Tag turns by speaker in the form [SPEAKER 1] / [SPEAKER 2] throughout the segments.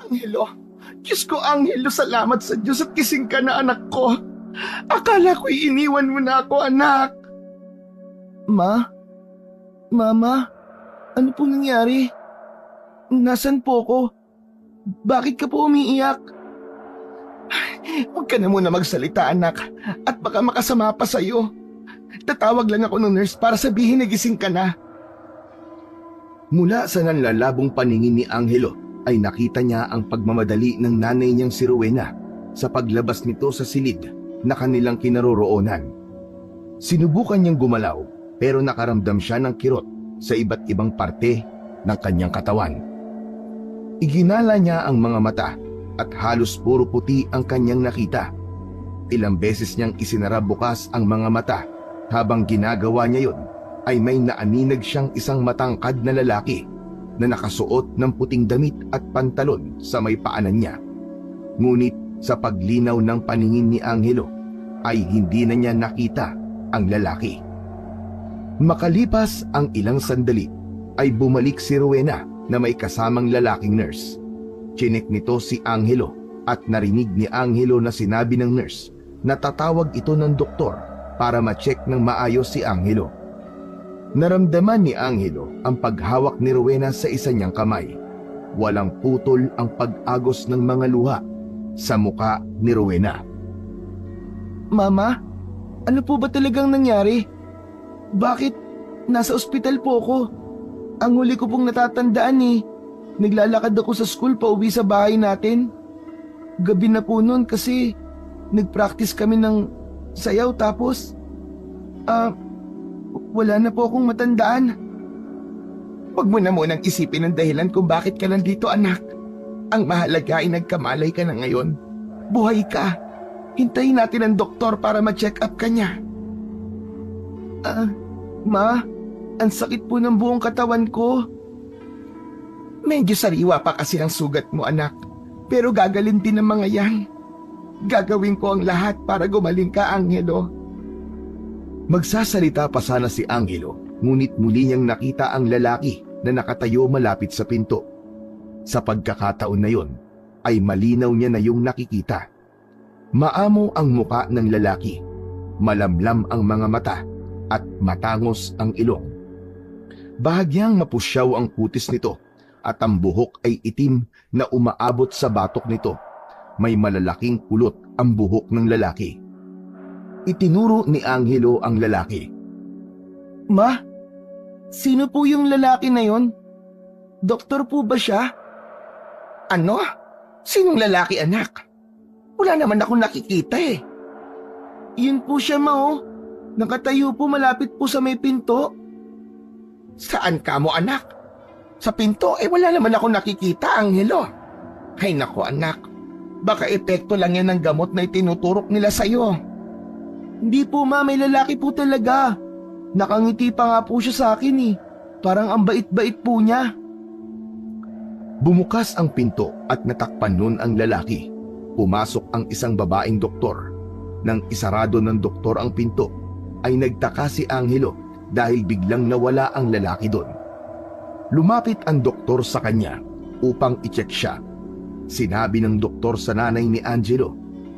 [SPEAKER 1] Angelo, Diyos ko, Angelo, salamat sa Diyos at gising ka na, anak ko. Akala ko'y iniwan mo na ako, anak. Ma? Mama? Ano pong nangyari? Nasaan po ko? Bakit ka po umiiyak? Huwag ka na muna magsalita, anak, at baka makasama pa sa'yo. Tatawag lang ako ng nurse para sabihin na gising ka na.
[SPEAKER 2] Mula sa nanlalabong paningin ni Angelo ay nakita niya ang pagmamadali ng nanay niyang si Rowena sa paglabas nito sa silid na kanilang kinaroroonan. Sinubukan niyang gumalaw pero nakaramdam siya ng kirot sa iba't ibang parte ng kanyang katawan. Iginala niya ang mga mata at halos puro puti ang kanyang nakita. Ilang beses niyang isinara bukas ang mga mata. Habang ginagawa niya yon, ay may naaninag siyang isang matangkad na lalaki na nakasuot ng puting damit at pantalon sa may paanan niya. Ngunit sa paglinaw ng paningin ni Angelo ay hindi na niya nakita ang lalaki. Makalipas ang ilang sandali ay bumalik si Rowena na may kasamang lalaking nurse. Chinek nito si Angelo at narinig ni Angelo na sinabi ng nurse na tatawag ito ng doktor para ma-check ng maayos si Angelo. Naramdaman ni Angelo ang paghawak ni Rowena sa isa niyang kamay. Walang putol ang pag-agos ng mga luha sa muka ni Rowena.
[SPEAKER 1] Mama, ano po ba talagang nangyari? Bakit nasa ospital po ako? Ang huli ko pong natatandaan naglalakad ako sa school pa uwi sa bahay natin. Gabi na po noon kasi nag-practice kami ng sayaw tapos wala na po akong matandaan. Huwag mo na munang isipin ang dahilan kung bakit ka nandito, anak. Ang mahalaga ay nagkamalay ka na ngayon. Buhay ka. Hintayin natin ang doktor para ma-check up ka niya. Ma, ang sakit po ng buong katawan ko. Medyo sariwa pa kasi ang sugat mo, anak. Pero gagaling din ang mga yan. Gagawin ko ang lahat para gumaling ka, Angelo.
[SPEAKER 2] Magsasalita pa sana si Angelo, ngunit muli niyang nakita ang lalaki na nakatayo malapit sa pinto. Sa pagkakataon na yon, ay malinaw niya na yung nakikita. Maamo ang muka ng lalaki, malamlam ang mga mata, at matangos ang ilong. Bahagyang mapusyaw ang kutis nito, at ang buhok ay itim na umaabot sa batok nito. May malalaking kulot ang buhok ng lalaki. Itinuro ni Angelo ang lalaki.
[SPEAKER 1] Ma, sino po yung lalaki na yon? Doktor po ba siya? Ano? Sinong lalaki, anak? Wala naman akong nakikita Yun po siya, ma. Nakatayo po malapit po sa may pinto. Saan ka mo, anak? Sa pinto, wala naman akong nakikita, Angelo. Ay nako, anak. Baka epekto lang yan ng gamot na itinuturok nila sa'yo. Hindi po, ma, may lalaki po talaga. Nakangiti pa nga po siya sa akin Parang ang bait-bait po niya.
[SPEAKER 2] Bumukas ang pinto at natakpan nun ang lalaki. Pumasok ang isang babaeng doktor. Nang isarado ng doktor ang pinto, ay nagtaka si Angelo dahil biglang nawala ang lalaki doon. Lumapit ang doktor sa kanya upang i-check siya. Sinabi ng doktor sa nanay ni Angelo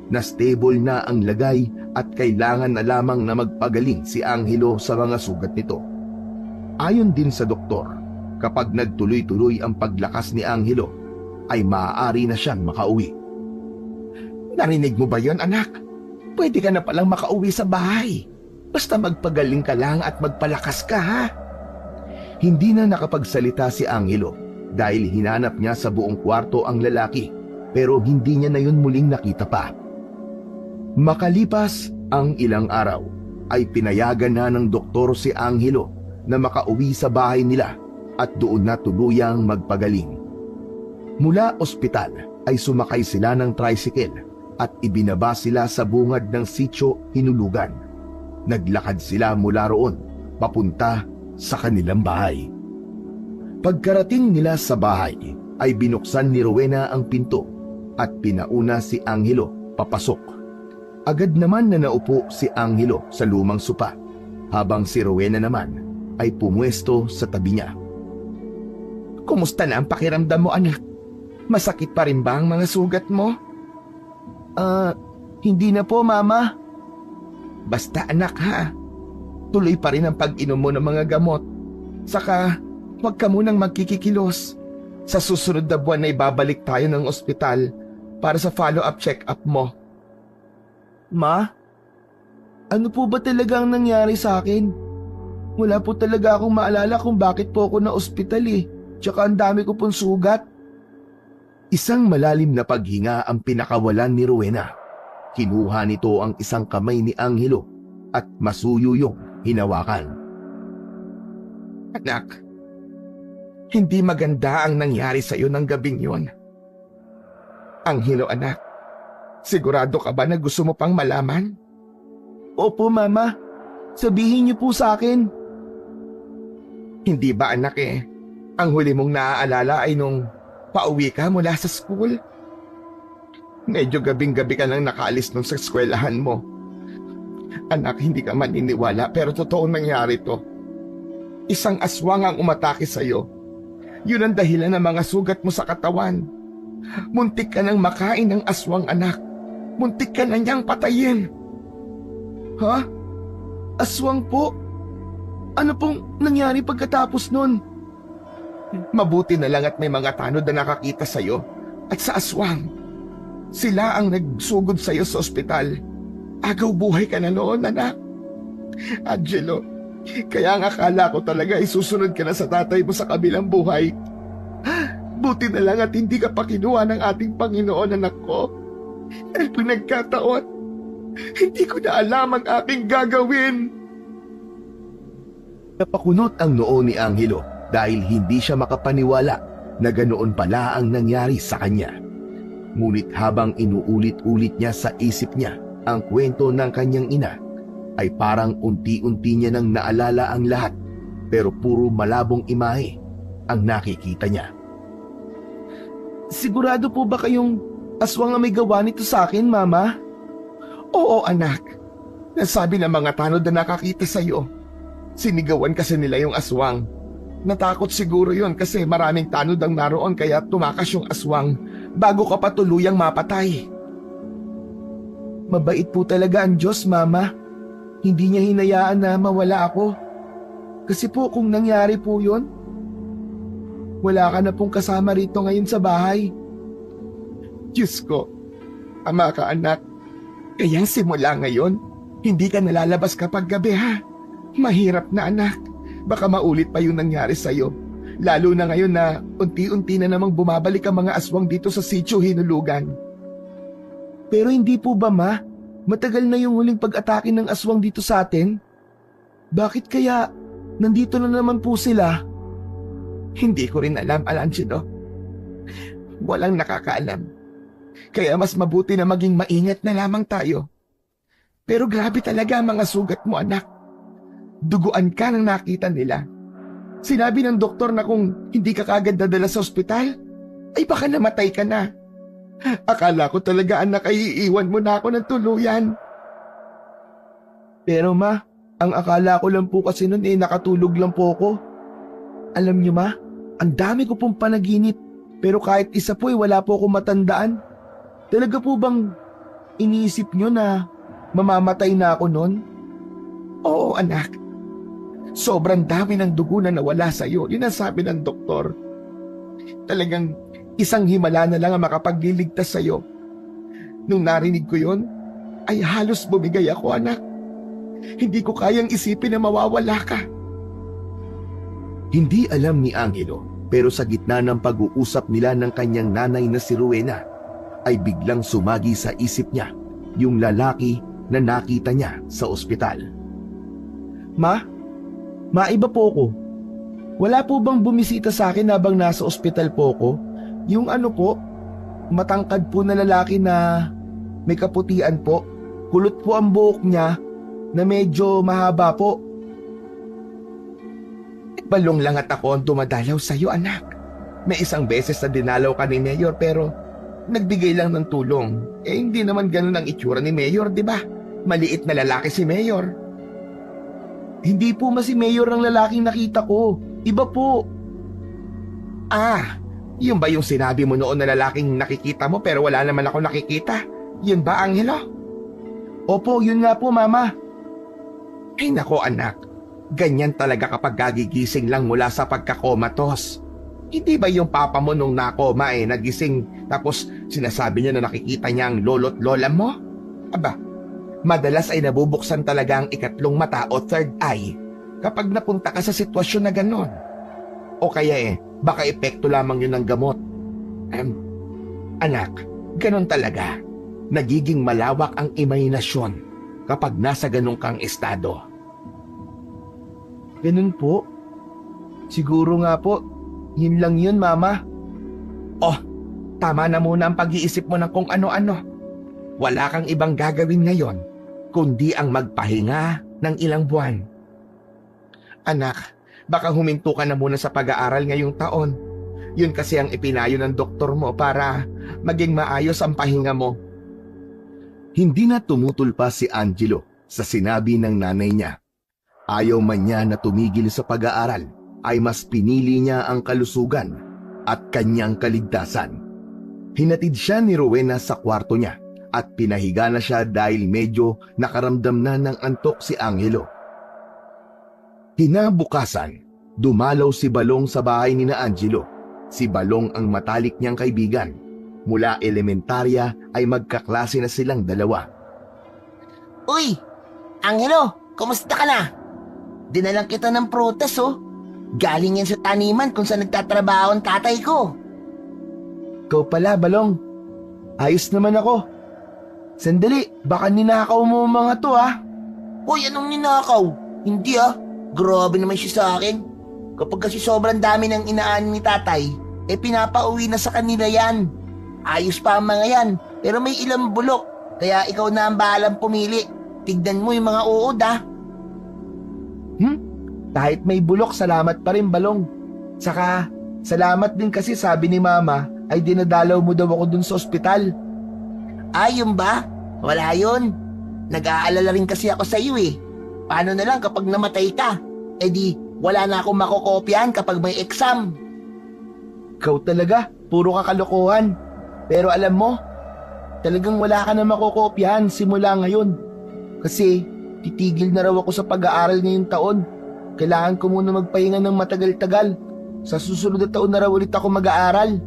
[SPEAKER 2] na stable na ang lagay at kailangan na lamang na magpagaling si Angelo sa mga sugat nito. Ayon din sa doktor, kapag nagtuloy-tuloy ang paglakas ni Angelo, ay maaari na siyang makauwi.
[SPEAKER 1] Narinig mo ba yon, anak? Pwede ka na palang makauwi sa bahay. Basta magpagaling ka lang at magpalakas ka, ha?
[SPEAKER 2] Hindi na nakapagsalita si Angelo dahil hinanap niya sa buong kwarto ang lalaki, pero hindi niya na yun muling nakita pa. Makalipas ang ilang araw, ay pinayagan na ng doktor si Angelo na makauwi sa bahay nila at doon na tuluyang magpagaling. Mula ospital ay sumakay sila ng tricycle at ibinaba sila sa bungad ng sitio Hinulugan. Naglakad sila mula roon papunta sa kanilang bahay. Pagkarating nila sa bahay ay binuksan ni Rowena ang pinto at pinauna si Angelo papasok. Agad naman na naupo si Angelo sa lumang sopa, habang si Rowena naman ay pumwesto sa tabi niya.
[SPEAKER 1] Kumusta na ang pakiramdam mo, anak? Masakit pa rin ba ang mga sugat mo? Hindi na po, Mama. Basta anak ha, tuloy pa rin ang pag-inom mo ng mga gamot. Saka, huwag ka munang magkikikilos. Sa susunod na buwan ay babalik tayo ng ospital para sa follow-up check-up mo. Ma, ano po ba talaga ang nangyari sa akin? Wala po talaga akong maalala kung bakit po ako na ospital eh. Tsaka ang dami ko pong sugat.
[SPEAKER 2] Isang malalim na paghinga ang pinakawalan ni Rowena. Kinuha nito ang isang kamay ni Angelo at masuyuyong hinawakan.
[SPEAKER 1] Anak, hindi maganda ang nangyari sa iyo ng gabing yon. Angelo anak, sigurado ka ba na gusto mo pang malaman? Opo, Mama. Sabihin niyo po sa akin. Hindi ba anak ang huli mong naaalala ay nung pauwi ka mula sa school? Medyo gabing-gabi ka nang nakaalis nung sa eskwelahan mo. Anak, hindi ka maniniwala pero totoo nangyari to. Isang aswang ang umatake sa'yo. Yun ang dahilan ng mga sugat mo sa katawan. Muntik ka nang makain ng aswang, anak. Muntik ka na niyang patayin. Ha? Aswang po? Ano pong nangyari pagkatapos nun? Mabuti na lang at may mga tanod na nakakita sa'yo at sa aswang. Sila ang nagsugod sa'yo sa ospital. Agaw buhay ka na noon, anak. Angelo, kaya ang akala ko talaga isusunod ka na sa tatay mo sa kabilang buhay. Buti na lang at hindi ka pa kinuha ng ating Panginoon, anak ko. Dahil pinagkataon, hindi ko na alam ang aking gagawin.
[SPEAKER 2] Napakunot ang noo ni Angelo dahil hindi siya makapaniwala na ganoon pala ang nangyari sa kanya. Ngunit habang inuulit-ulit niya sa isip niya ang kwento ng kanyang ina, ay parang unti-unti niya nang naalala ang lahat pero puro malabong imahe ang nakikita niya.
[SPEAKER 1] Sigurado po ba kayong aswang ang may gawa nito sa akin, Mama? Oo, anak. Nasabi ng mga tanod na nakakita sa'yo. Sinigawan kasi nila yung aswang. Natakot siguro yon kasi maraming tanod ang naroon kaya tumakas yung aswang bago ka pa tuluyang mapatay. Mabait po talaga ang Diyos, Mama. Hindi niya hinayaan na mawala ako. Kasi po kung nangyari po yon, wala ka na pong kasama rito ngayon sa bahay. Diyos ko, ama ka anak. Kaya simula ngayon, hindi ka nalalabas kapag gabi ha. Mahirap na anak. Baka maulit pa yung nangyari sa'yo. Lalo na ngayon na unti-unti na namang bumabalik ang mga aswang dito sa sitio Hinulugan. Pero hindi po ba, Ma? Matagal na yung huling pag-atake ng aswang dito sa atin? Bakit kaya nandito na naman po sila? Hindi ko rin alam, Angelo. Walang nakakaalam. Kaya mas mabuti na maging maingat na lamang tayo. Pero grabe talaga ang mga sugat mo, anak. Duguan ka nang nakita nila. Sinabi ng doktor na kung hindi ka kagad dadala sa ospital, ay baka namatay ka na. Akala ko talaga anak ay iiwan mo na ako ng tuluyan. Pero Ma, ang akala ko lang po kasi noon nakatulog lang po ako. Alam niyo Ma, ang dami ko pong panaginip pero kahit isa po wala po akong matandaan. Talaga po bang iniisip niyo na mamamatay na ako noon? Oo anak. Sobrang dami ng dugo na nawala sa iyo, yun ang sabi ng doktor. Talagang isang himala na lang ang makapagliligtas sa iyo. Nung narinig ko yun, ay halos bumigay ako anak. Hindi ko kayang isipin na mawawala ka.
[SPEAKER 2] Hindi alam ni Angelo pero sa gitna ng pag-uusap nila ng kanyang nanay na si Rowena, ay biglang sumagi sa isip niya yung lalaki na nakita niya sa ospital.
[SPEAKER 1] Ma, maiba po ko. Wala po bang bumisita sa akin habang nasa ospital po ko? Yung ano po, matangkad po na lalaki na may kaputian po. Kulot po ang buhok niya na medyo mahaba po. Balong lang at ako ang dumadalaw sa iyo anak. May isang beses na dinalaw ka ni Mayor pero nagbigay lang ng tulong. Hindi naman ganun ang itsura ni Mayor, di ba? Maliit na lalaki si Mayor. Hindi po si Mayor ang lalaking nakita ko. Iba po. Yun ba yung sinabi mo noon na lalaking nakikita mo pero wala naman ako nakikita? Yun ba, Angelo? Opo, yun nga po, Mama. Ay nako anak, ganyan talaga kapag gagigising lang mula sa pagkakomatos. Hindi ba yung papa mo nung nakoma nagising tapos sinasabi niya na nakikita niya ang lolo't lola mo? Aba, madalas ay nabubuksan talaga ang ikatlong mata o third eye kapag napunta ka sa sitwasyon na ganon. O kaya baka epekto lamang yun ng gamot. Anak, ganon talaga. Nagiging malawak ang imahinasyon kapag nasa ganong kang estado. Ganun po? Siguro nga po. Yun lang yun, Mama. Oh, tama na muna ang pag-iisip mo ng kung ano-ano. Wala kang ibang gagawin ngayon, kundi ang magpahinga ng ilang buwan. Anak, baka huminto ka na muna sa pag-aaral ngayong taon. Yun kasi ang ipinayo ng doktor mo para maging maayos ang pahinga mo.
[SPEAKER 2] Hindi na tumutol pa si Angelo sa sinabi ng nanay niya. Ayaw man niya na tumigil sa pag-aaral, ay mas pinili niya ang kalusugan at kanyang kaligtasan. Hinatid siya ni Rowena sa kwarto niya at pinahiga na siya dahil medyo nakaramdam na ng antok si Angelo. Kinabukasan, dumalaw si Balong sa bahay ni na Angelo. Si Balong ang matalik niyang kaibigan. Mula elementarya ay magkaklase na silang dalawa.
[SPEAKER 3] Uy! Angelo, kumusta ka na? Dinalang kita ng prutas Galing yan sa taniman kung saan nagtatrabaho ang tatay ko.
[SPEAKER 1] Ikaw pala, Balong. Ayos naman ako. Sandali, baka ninakaw mo mga to
[SPEAKER 3] Uy, anong ninakaw? Hindi Grabe naman siya sa akin. Kapag kasi sobrang dami ng inaan ni tatay, pinapauwi na sa kanila yan. Ayos pa ang mga yan, pero may ilang bulok. Kaya ikaw na ang bahalang pumili. Tignan mo yung mga uod
[SPEAKER 1] Kahit may bulok, salamat pa rin, Balong. Saka, salamat din kasi sabi ni Mama ay dinadalaw mo daw ako dun sa ospital.
[SPEAKER 3] Yun ba? Wala yun. Nag-aalala rin kasi ako sa iyo Paano na lang kapag namatay ka? Di, wala na akong makokopyahan kapag may exam.
[SPEAKER 1] Ikaw talaga, puro kakalokohan. Pero alam mo, talagang wala ka na makokopyahan simula ngayon. Kasi, titigil na raw ako sa pag-aaral ngayong taon. Kailangan ko muna magpahinga ng matagal-tagal. Sa susunod na taon na raw ulit ako mag-aaral.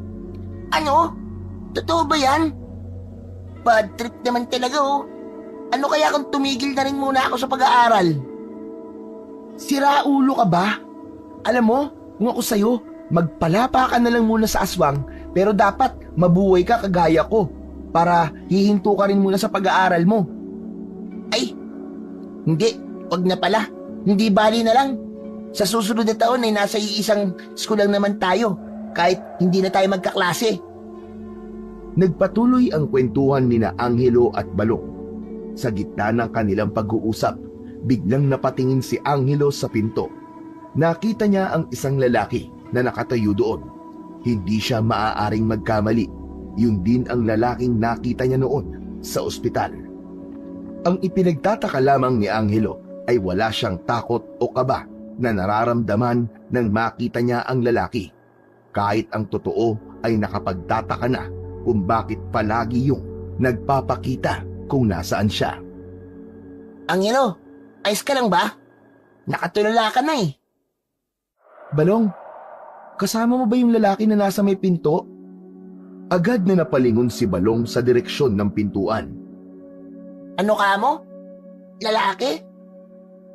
[SPEAKER 3] Ano? Totoo ba yan? Bad trip naman talaga Ano kaya kung tumigil na rin muna ako sa pag-aaral?
[SPEAKER 1] Sira ulo ka ba? Alam mo, kung ako sa'yo, magpalapa ka na lang muna sa aswang, pero dapat mabuhay ka kagaya ko para hihinto ka rin muna sa pag-aaral mo.
[SPEAKER 3] Ay, hindi. Wag na pala. Hindi bali na lang. Sa susunod na taon ay nasa iisang school lang naman tayo, kahit hindi na tayo magkaklase.
[SPEAKER 2] Nagpatuloy ang kwentuhan ni na Angelo at Balong. Sa gitna ng kanilang pag-uusap, biglang napatingin si Angelo sa pinto. Nakita niya ang isang lalaki na nakatayo doon. Hindi siya maaaring magkamali. Yun din ang lalaking nakita niya noon sa ospital. Ang ipinagtataka lamang ni Angelo ay wala siyang takot o kaba na nararamdaman nang makita niya ang lalaki. Kahit ang totoo ay nakapagtataka na kung bakit palagi yung nagpapakita kung nasaan siya.
[SPEAKER 3] Angelo, ayos ka lang ba? Nakatulala ka na
[SPEAKER 1] Balong, kasama mo ba yung lalaki na nasa may pinto?
[SPEAKER 2] Agad na napalingon si Balong sa direksyon ng pintuan.
[SPEAKER 3] Ano ka mo? Lalaki?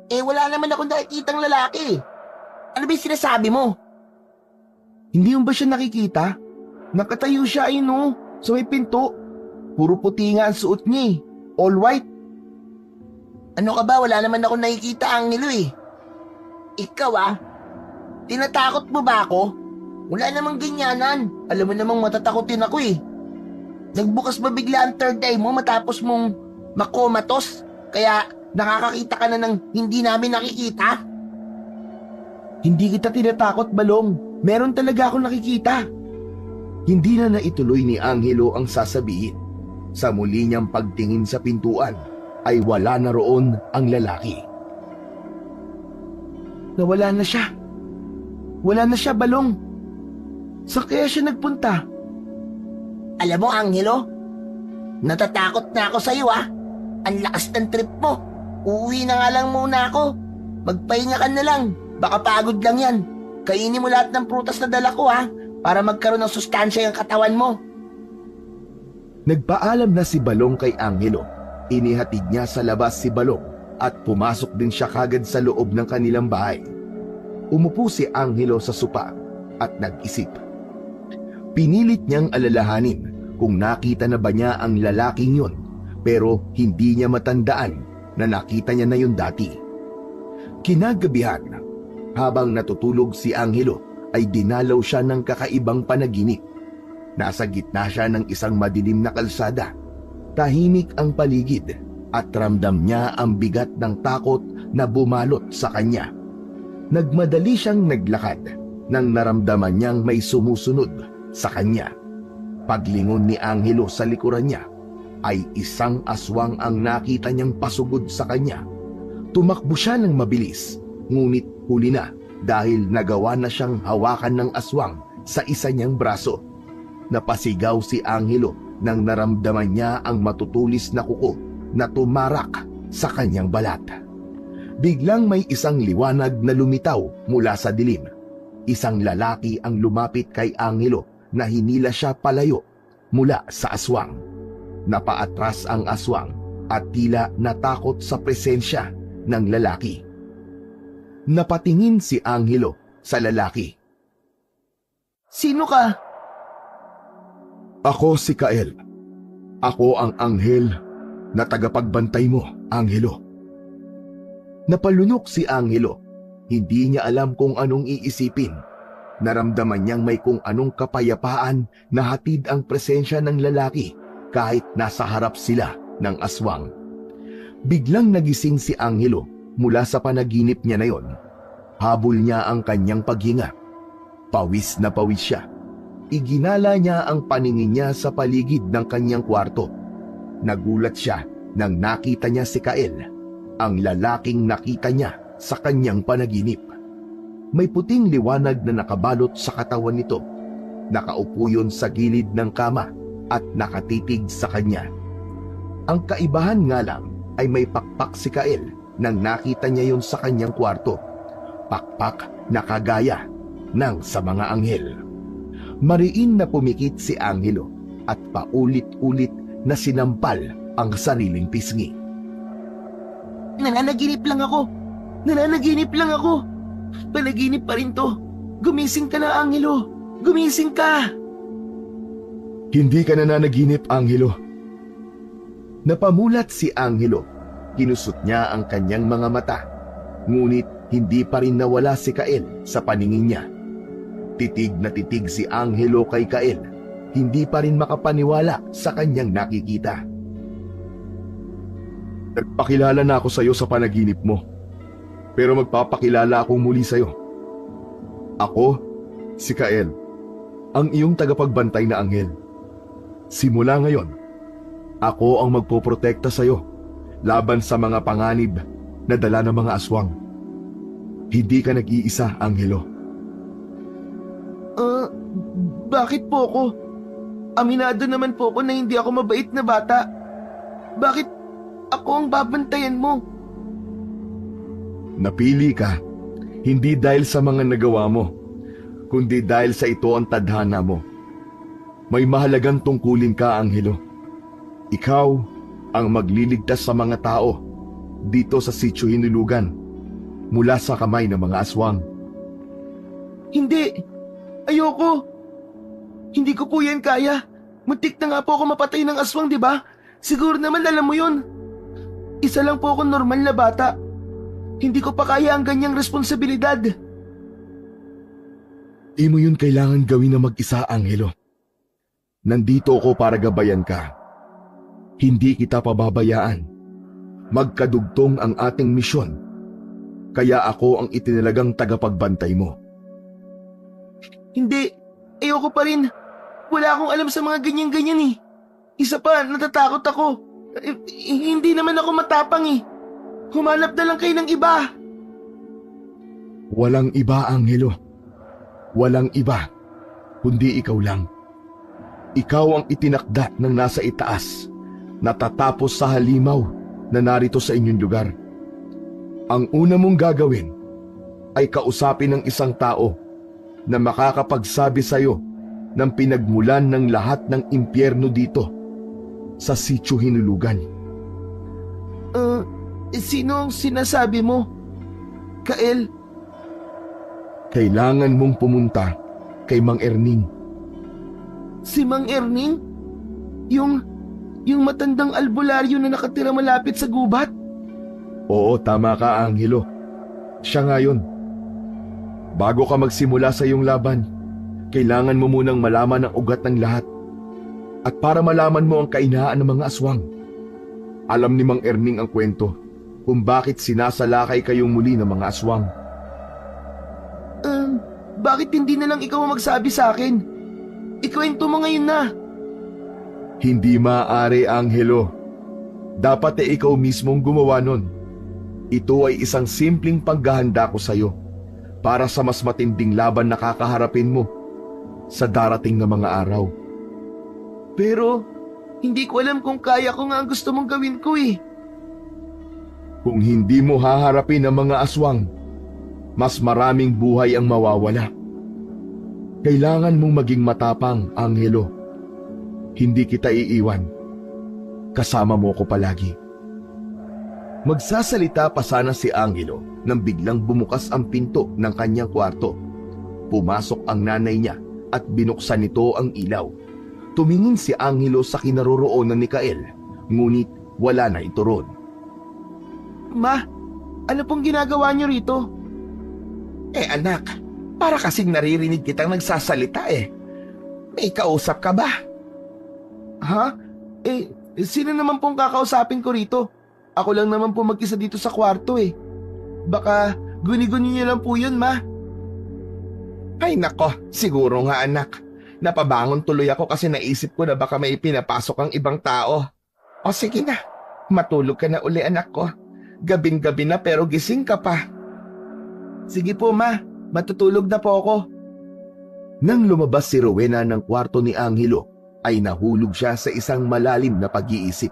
[SPEAKER 3] Wala naman akong nakikitang lalaki. Ano ba yung sinasabi mo?
[SPEAKER 1] Hindi mo ba siya nakikita? Nakatayo siya sa may pinto. Puro puti nga ang suot niya All white.
[SPEAKER 3] Ano ka ba? Wala naman akong nakikita, Angelo Ikaw tinatakot mo ba ako? Wala namang ganyanan. Alam mo namang matatakotin ako Nagbukas ba bigla ang third eye mo matapos mong makomatos? Kaya nakakakita ka na ng hindi namin nakikita?
[SPEAKER 1] Hindi kita tinatakot, Balong. Meron talaga akong nakikita.
[SPEAKER 2] Hindi na naituloy ni Angelo ang sasabihin. Sa muli niyang pagtingin sa pintuan, ay wala na roon ang lalaki.
[SPEAKER 1] Nawala na siya. Wala na siya, Balong. Sa kaya siya nagpunta?
[SPEAKER 3] Alam mo, Angelo, natatakot na ako sa'yo ah. Ang lakas ng trip mo. Uuwi na nga lang muna ako. Magpahinga ka na lang. Baka pagod lang yan. Kainin mo lahat ng prutas na dala ko ha, para magkaroon ng sustansya yung katawan mo.
[SPEAKER 2] Nagpaalam na si Balong kay Angelo. Inihatid niya sa labas si Balong at pumasok din siya kagad sa loob ng kanilang bahay. Umupo si Angelo sa sopa at nag-isip. Pinilit niyang alalahanin kung nakita na ba niya ang lalaking yun, pero hindi niya matandaan na nakita niya na yun dati. Kinagabihan, habang natutulog si Angelo, ay dinalaw siya ng kakaibang panaginip. Nasa gitna siya ng isang madilim na kalsada. Tahimik ang paligid at ramdam niya ang bigat ng takot na bumalot sa kanya. Nagmadali siyang naglakad nang naramdaman niyang may sumusunod sa kanya. Paglingon ni Angelo sa likuran niya, ay isang aswang ang nakita niyang pasugod sa kanya. Tumakbo siya ng mabilis, ngunit huli na dahil nagawa na siyang hawakan ng aswang sa isa niyang braso. Napasigaw si Angelo nang naramdaman niya ang matutulis na kuko na tumarak sa kanyang balat. Biglang may isang liwanag na lumitaw mula sa dilim. Isang lalaki ang lumapit kay Angelo na hinila siya palayo mula sa aswang. Napaatras ang aswang at tila natakot sa presensya ng lalaki. Napatingin si Angelo sa lalaki.
[SPEAKER 1] Sino ka?
[SPEAKER 2] Ako si Kael. Ako ang anghel na tagapagbantay mo, Angelo. Napalunok si Angelo. Hindi niya alam kung anong iisipin. Naramdaman niyang may kung anong kapayapaan na hatid ang presensya ng lalaki kahit nasa harap sila ng aswang. Biglang nagising si Angelo mula sa panaginip niya na yon. Habol niya ang kanyang paghinga. Pawis na pawis siya. Iginala niya ang paningin niya sa paligid ng kanyang kwarto. Nagulat siya nang nakita niya si Kael, ang lalaking nakita niya sa kanyang panaginip. May puting liwanag na nakabalot sa katawan nito. Nakaupo yun sa gilid ng kama at nakatitig sa kanya. Ang kaibahan nga lang ay may pakpak si Kael nang nakita niya yun sa kanyang kwarto. Pakpak na kagaya ng sa mga anghel. Mariin na pumikit si Angelo at paulit-ulit na sinampal ang sariling pisngi.
[SPEAKER 1] Nananaginip lang ako. Nananaginip lang ako. Panaginip pa rin to. Gumising ka na, Angelo. Gumising ka.
[SPEAKER 2] Hindi ka nananaginip, Angelo. Napamulat si Angelo. Kinusot niya ang kanyang mga mata. Ngunit hindi pa rin nawala si Kael sa paningin niya. Titig na titig si Angelo kay Kael. Hindi pa rin makapaniwala sa kanyang nakikita. Nagpakilala na ako sa iyo sa panaginip mo. Pero magpapakilala akong muli sa iyo. Ako, si Kael, ang iyong tagapagbantay na anghel. Simula ngayon, ako ang magpoprotekta sa iyo laban sa mga panganib na dala ng mga aswang. Hindi ka nag-iisa, Angelo.
[SPEAKER 1] Bakit po ako? Aminado naman po ako na hindi ako mabait na bata. Bakit ako ang babantayan mo?
[SPEAKER 2] Napili ka, hindi dahil sa mga nagawa mo, kundi dahil sa ito ang tadhana mo. May mahalagang tungkulin ka, Angelo. Ikaw ang magliligtas sa mga tao dito sa Sitio Hinulugan mula sa kamay ng mga aswang.
[SPEAKER 1] Hindi. Ayoko. Hindi ko po yan kaya. Muntik na nga po ako mapatay ng aswang, di ba? Siguro naman alam mo yun. Isa lang po ako normal na bata. Hindi ko pa kaya ang ganyang responsibilidad.
[SPEAKER 2] Di mo yun kailangan gawin na mag-isa, Angelo. Nandito ako para gabayan ka. Hindi kita pababayaan. Magkadugtong ang ating misyon. Kaya ako ang itinalagang tagapagbantay mo.
[SPEAKER 1] Hindi. Ayoko pa rin. Wala akong alam sa mga ganyan-ganyan eh. Isa pa, natatakot ako. Hindi naman ako matapang eh. Humanap na lang kayo ng iba.
[SPEAKER 2] Walang iba, Angelo. Walang iba. kundi ikaw lang. Ikaw ang itinakda ng nasa itaas, natatapos sa halimaw na narito sa inyong lugar. Ang una mong gagawin ay kausapin ng isang tao na makakapagsabi sa iyo ng pinagmulan ng lahat ng impyerno dito sa Sitio Hinulugan.
[SPEAKER 1] Sino ang sinasabi mo? Kael,
[SPEAKER 2] Kailangan mong pumunta kay Mang Erning.
[SPEAKER 1] si Mang Erning? Yung matandang albularyo na nakatira malapit sa gubat?
[SPEAKER 2] Oo, tama ka, Angelo. Siya nga yun. Bago ka magsimula sa iyong laban, kailangan mo munang malaman ang ugat ng lahat. At para malaman mo ang kainahan ng mga aswang, alam ni Mang Erning ang kwento kung bakit sinasalakay kayong muli ng mga aswang.
[SPEAKER 1] Bakit hindi na lang ikaw ang magsabi sa akin? Ikwento mo ngayon na.
[SPEAKER 2] Hindi maaari, Angelo. Dapat ay ikaw mismong gumawa nun. Ito ay isang simpleng paghahanda ko sa iyo para sa mas matinding laban na kakaharapin mo sa darating na mga araw.
[SPEAKER 1] Pero, hindi ko alam kung kaya ko nga ang gusto mong gawin ko eh.
[SPEAKER 2] Kung hindi mo haharapin ang mga aswang, mas maraming buhay ang mawawala. Kailangan mong maging matapang, Angelo. Hindi kita iiwan. Kasama mo ko palagi. Magsasalita pa sana si Angelo nang biglang bumukas ang pinto ng kanyang kwarto. Pumasok ang nanay niya at binuksan nito ang ilaw. Tumingin si Angelo sa kinaroroonan ni Kael, ngunit wala na ito ron.
[SPEAKER 1] Ma, ano pong ginagawa niyo rito?
[SPEAKER 3] Anak, para kasing naririnig kitang nagsasalita eh. May kausap ka ba?
[SPEAKER 1] Ha? Sino naman pong kakausapin ko rito? Ako lang naman po mag-isa dito sa kwarto eh. Baka guni-guni niyo lang po yun, ma.
[SPEAKER 3] Ay nako, siguro nga anak. Napabangon tuloy ako kasi naisip ko na baka may pinapasok ang ibang tao. O sige na, matulog ka na uli anak ko. Gabing-gabi na pero gising ka pa.
[SPEAKER 1] Sige po, ma. Matutulog na po ako.
[SPEAKER 2] Nang lumabas si Rowena ng kwarto ni Angelo, ay nahulog siya sa isang malalim na pag-iisip.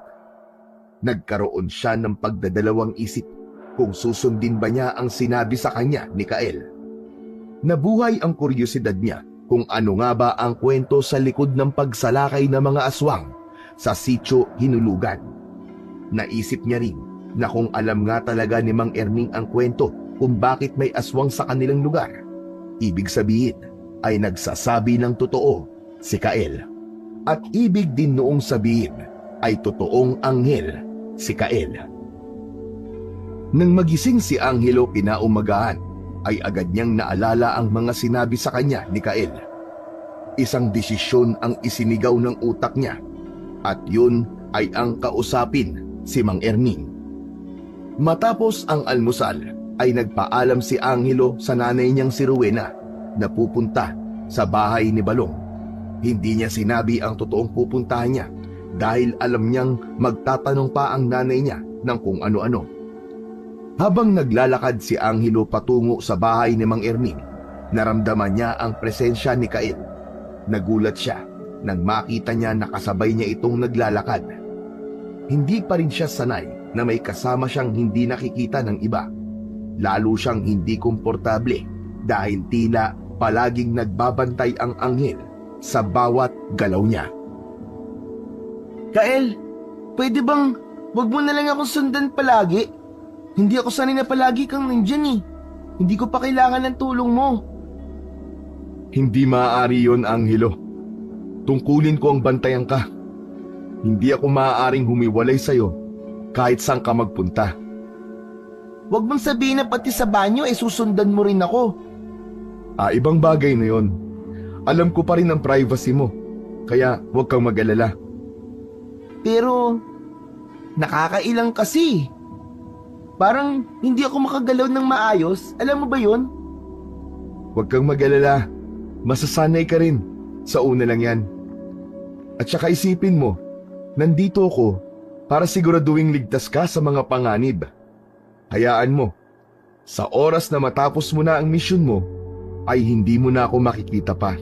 [SPEAKER 2] Nagkaroon siya ng pagdadalawang isip kung susundin ba niya ang sinabi sa kanya ni Kael. Nabuhay ang kuryosidad niya kung ano nga ba ang kwento sa likod ng pagsalakay ng mga aswang sa Sitio Hinulugan. Naisip niya rin na kung alam nga talaga ni Mang Erning ang kwento kung bakit may aswang sa kanilang lugar, ibig sabihin ay nagsasabi ng totoo si Kael. At ibig din noong sabihin ay totoong anghel si Kael. Nang magising si Angelo kinaumagahan, ay agad niyang naalala ang mga sinabi sa kanya ni Kael. Isang desisyon ang isinigaw ng utak niya, at yun ay ang kausapin si Mang Erning. Matapos ang almusal, ay nagpaalam si Angelo sa nanay niyang si Rowena na pupunta sa bahay ni Balong. Hindi niya sinabi ang totoong pupuntahan niya dahil alam niyang magtatanong pa ang nanay niya ng kung ano-ano. Habang naglalakad si Angelo patungo sa bahay ni Mang Erning, naramdaman niya ang presensya ni Kael. Nagulat siya nang makita niya na kasabay niya itong naglalakad. Hindi pa rin siya sanay na may kasama siyang hindi nakikita ng iba. Lalo siyang hindi komportable dahil tila palaging nagbabantay ang anghel sa bawat galaw niya.
[SPEAKER 1] Kael, pwede bang wag mo na lang akong sundan palagi? Hindi ako sanay na palagi kang nandyan eh. Hindi ko pa kailangan ng tulong mo.
[SPEAKER 2] Hindi maaari yon, Angelo. Tungkulin ko ang bantayan ka. Hindi ako maaaring humiwalay sa'yo kahit saan ka magpunta.
[SPEAKER 1] Wag mong sabihin na pati sa banyo susundan mo rin ako.
[SPEAKER 2] Ibang bagay na yon. Alam ko pa rin ang privacy mo, kaya huwag kang mag-alala.
[SPEAKER 1] Pero, nakakailang kasi. Parang hindi ako makagalaw ng maayos. Alam mo ba yun?
[SPEAKER 2] Huwag kang mag-alala. Masasanay ka rin. Sa una lang yan. At saka isipin mo, nandito ako para siguraduhing ligtas ka sa mga panganib. Hayaan mo, sa oras na matapos mo na ang misyon mo, ay hindi mo na ako makikita pa.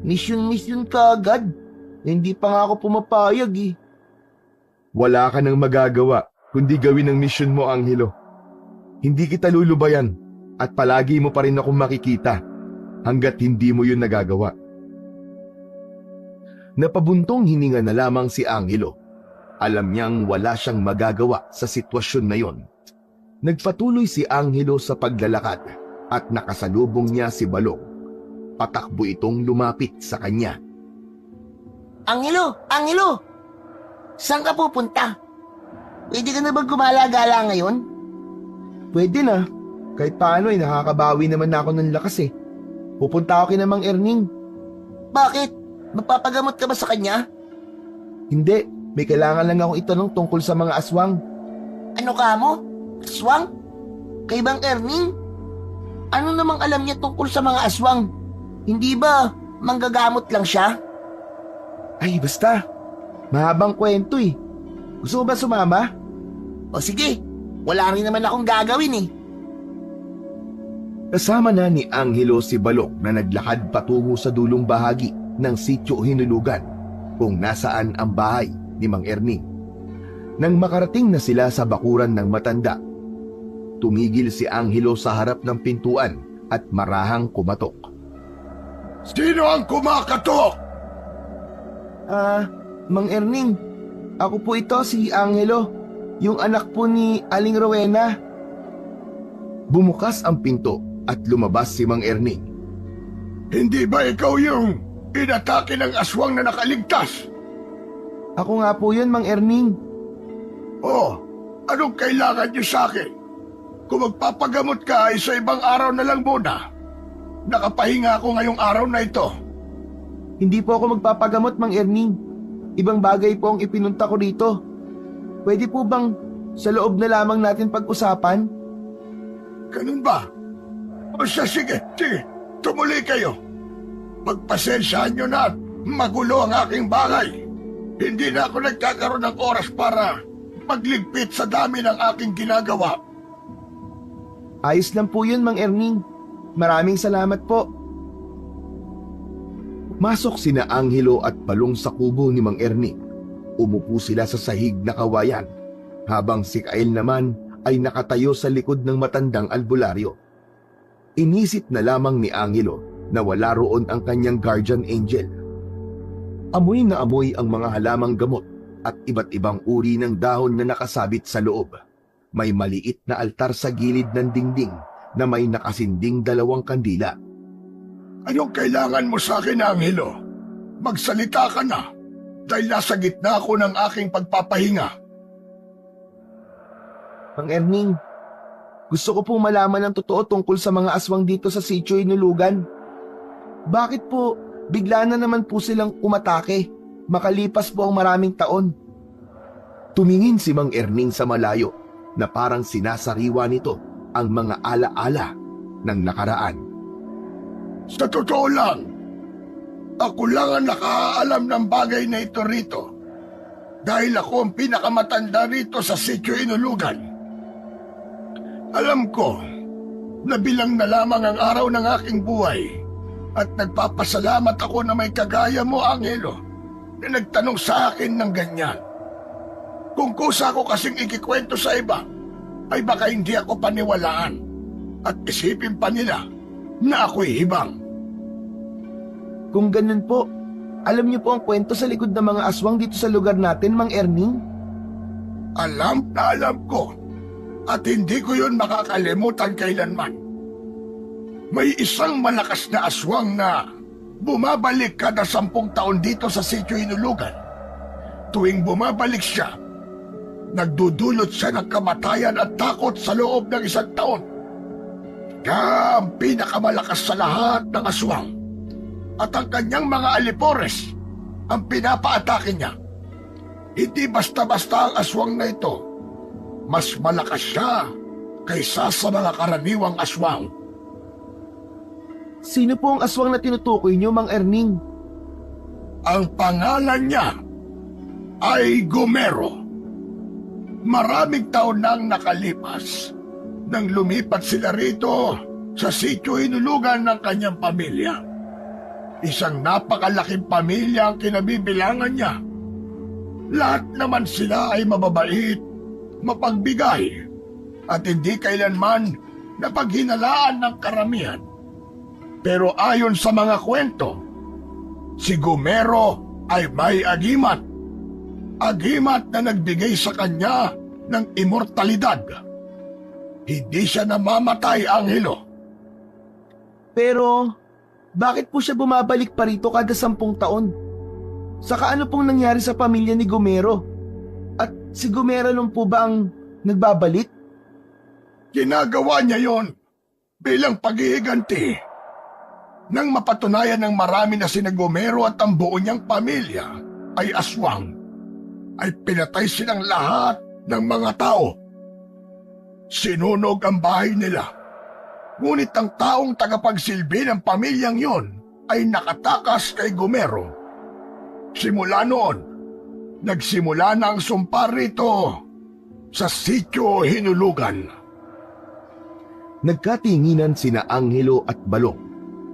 [SPEAKER 1] Mission ka agad. Hindi pa nga ako pumapayag eh.
[SPEAKER 2] Wala ka nang magagawa kundi gawin ang misyon mo, Angelo. Hindi kita lulubayan at palagi mo pa rin akong makikita hanggat hindi mo yun nagagawa. Napabuntong hininga na lamang si Angelo. Alam niyang wala siyang magagawa sa sitwasyon na yon. Nagpatuloy si Angelo sa paglalakad at nakasalubong niya si Balong. Patakbo itong lumapit sa kanya.
[SPEAKER 3] Angelo! Angelo! Saan ka pupunta? Pwede ka na bang gumala-gala ngayon?
[SPEAKER 1] Pwede na. Kahit paano eh, nakakabawi naman ako ng lakas eh. Pupunta ako kina Mang Erning.
[SPEAKER 3] Bakit? Magpapagamot ka ba sa kanya?
[SPEAKER 1] Hindi, may kailangan lang akong itanong tungkol sa mga aswang.
[SPEAKER 3] Ano ka mo? Aswang? Kay Bang Erning? Ano namang alam niya tungkol sa mga aswang? Hindi ba manggagamot lang siya?
[SPEAKER 1] Ay, basta. Mahabang kwento eh. Gusto mo ba sumama?
[SPEAKER 3] O sige, wala rin naman akong gagawin eh.
[SPEAKER 2] Kasama na ni Angelo si Balong na naglakad patungo sa dulong bahagi ng sitio Hinulugan kung nasaan ang bahay ni Mang Erning. Nang makarating na sila sa bakuran ng matanda, tumigil si Angelo sa harap ng pintuan at marahang kumatok.
[SPEAKER 4] Sino ang kumakatok?
[SPEAKER 1] Mang Erning, ako po ito si Angelo, yung anak po ni Aling Rowena.
[SPEAKER 2] Bumukas ang pinto at lumabas si Mang Erning.
[SPEAKER 4] Hindi ba ikaw yung inatake ng aswang na nakaligtas?
[SPEAKER 1] Ako nga po yun, Mang Erning.
[SPEAKER 4] Oh, anong kailangan niyo sa akin? Kung magpapagamot ka ay sa ibang araw na lang muna. Nakapahinga ako ngayong araw na ito.
[SPEAKER 1] Hindi po ako magpapagamot, Mang Erning. Ibang bagay po ang ipinunta ko rito. Pwede po bang sa loob na lamang natin pag-usapan?
[SPEAKER 4] Ganun ba? O siya, sige, tumuloy kayo. Pagpasensyahan nyo na at magulo ang aking bagay. Hindi na ako nagkakaroon ng oras para magligpit sa dami ng aking ginagawa.
[SPEAKER 1] Ayos lang po yun, Mang Erning. Maraming salamat po.
[SPEAKER 2] Masok sina Angelo at Balong sa kubo ni Mang Erning. Umupo sila sa sahig na kawayan, habang si Kael naman ay nakatayo sa likod ng matandang albularyo. Inisip na lamang ni Angelo na wala roon ang kanyang guardian angel. Amoy na amoy ang mga halamang gamot at iba't ibang uri ng dahon na nakasabit sa loob. May maliit na altar sa gilid ng dingding na may nakasinding 2 kandila.
[SPEAKER 4] Anong kailangan mo sa akin, Angelo? Magsalita ka na, dahil nasa gitna ako ng aking pagpapahinga.
[SPEAKER 1] Mang Erning, gusto ko pong malaman ang totoo tungkol sa mga aswang dito sa sitio Hinulugan. Bakit po bigla na naman po silang umatake, makalipas po ang maraming taon?
[SPEAKER 2] Tumingin si Mang Erning sa malayo na parang sinasariwa nito ang mga alaala ng nakaraan.
[SPEAKER 4] Sa totoo lang, ako lang ang nakaalam ng bagay na ito rito. Dahil ako ang pinakamatanda rito sa sitio Hinulugan. Alam ko na bilang na lamang ang araw ng aking buhay at nagpapasalamat ako na may kagaya mo, Angelo, na nagtanong sa akin ng ganyan. Kung kusa ko kasing ikikwento sa iba, ay baka hindi ako paniwalaan at isipin pa nila na ako'y hibang.
[SPEAKER 1] Kung ganun po, alam niyo po ang kwento sa likod ng mga aswang dito sa lugar natin, Mang Erning?
[SPEAKER 4] Alam na alam ko at hindi ko yun makakalimutan kailanman. May isang malakas na aswang na bumabalik kada 10 taon dito sa sitio Hinulugan. Tuwing bumabalik siya, nagdudulot siya ng kamatayan at takot sa loob ng 1 taon. Kaya ang pinakamalakas sa lahat ng aswang at ang kanyang mga alipores ang pinapaatake niya. Hindi basta-basta ang aswang na ito. Mas malakas siya kaysa sa mga karaniwang aswang.
[SPEAKER 1] Sino po ang aswang na tinutukoy niyo, Mang Erning?
[SPEAKER 4] Ang pangalan niya ay Gomero. Maraming taon nang nakalipas nang lumipat sila rito sa sitio Hinulugan ng kanyang pamilya. Isang napakalaking pamilya ang kinabibilangan niya. Lahat naman sila ay mababait, mapagbigay, at hindi kailanman napaghinalaan ng karamihan. Pero ayon sa mga kwento, si Gumero ay may agimat. Agimat na nagbigay sa kanya ng immortalidad. Hindi siya namamatay, Angelo.
[SPEAKER 1] Pero, bakit po siya bumabalik pa rito kada 10 taon? Saka ano pong nangyari sa pamilya ni Gumero? At si Gumero lang po ba ang nagbabalik?
[SPEAKER 4] Ginagawa niya yon bilang paghihiganti. Nang mapatunayan ng marami na sina Gumero at ang buo niyang pamilya ay aswang, ay pinatay silang lahat ng mga tao. Sinunog ang bahay nila. Ngunit ang taong tagapagsilbi ng pamilyang yon ay nakatakas kay Gumero. Simula noon, nagsimula na ang sumpa rito sa Sitio Hinulugan.
[SPEAKER 2] Nagkatinginan sina Angelo at Balong.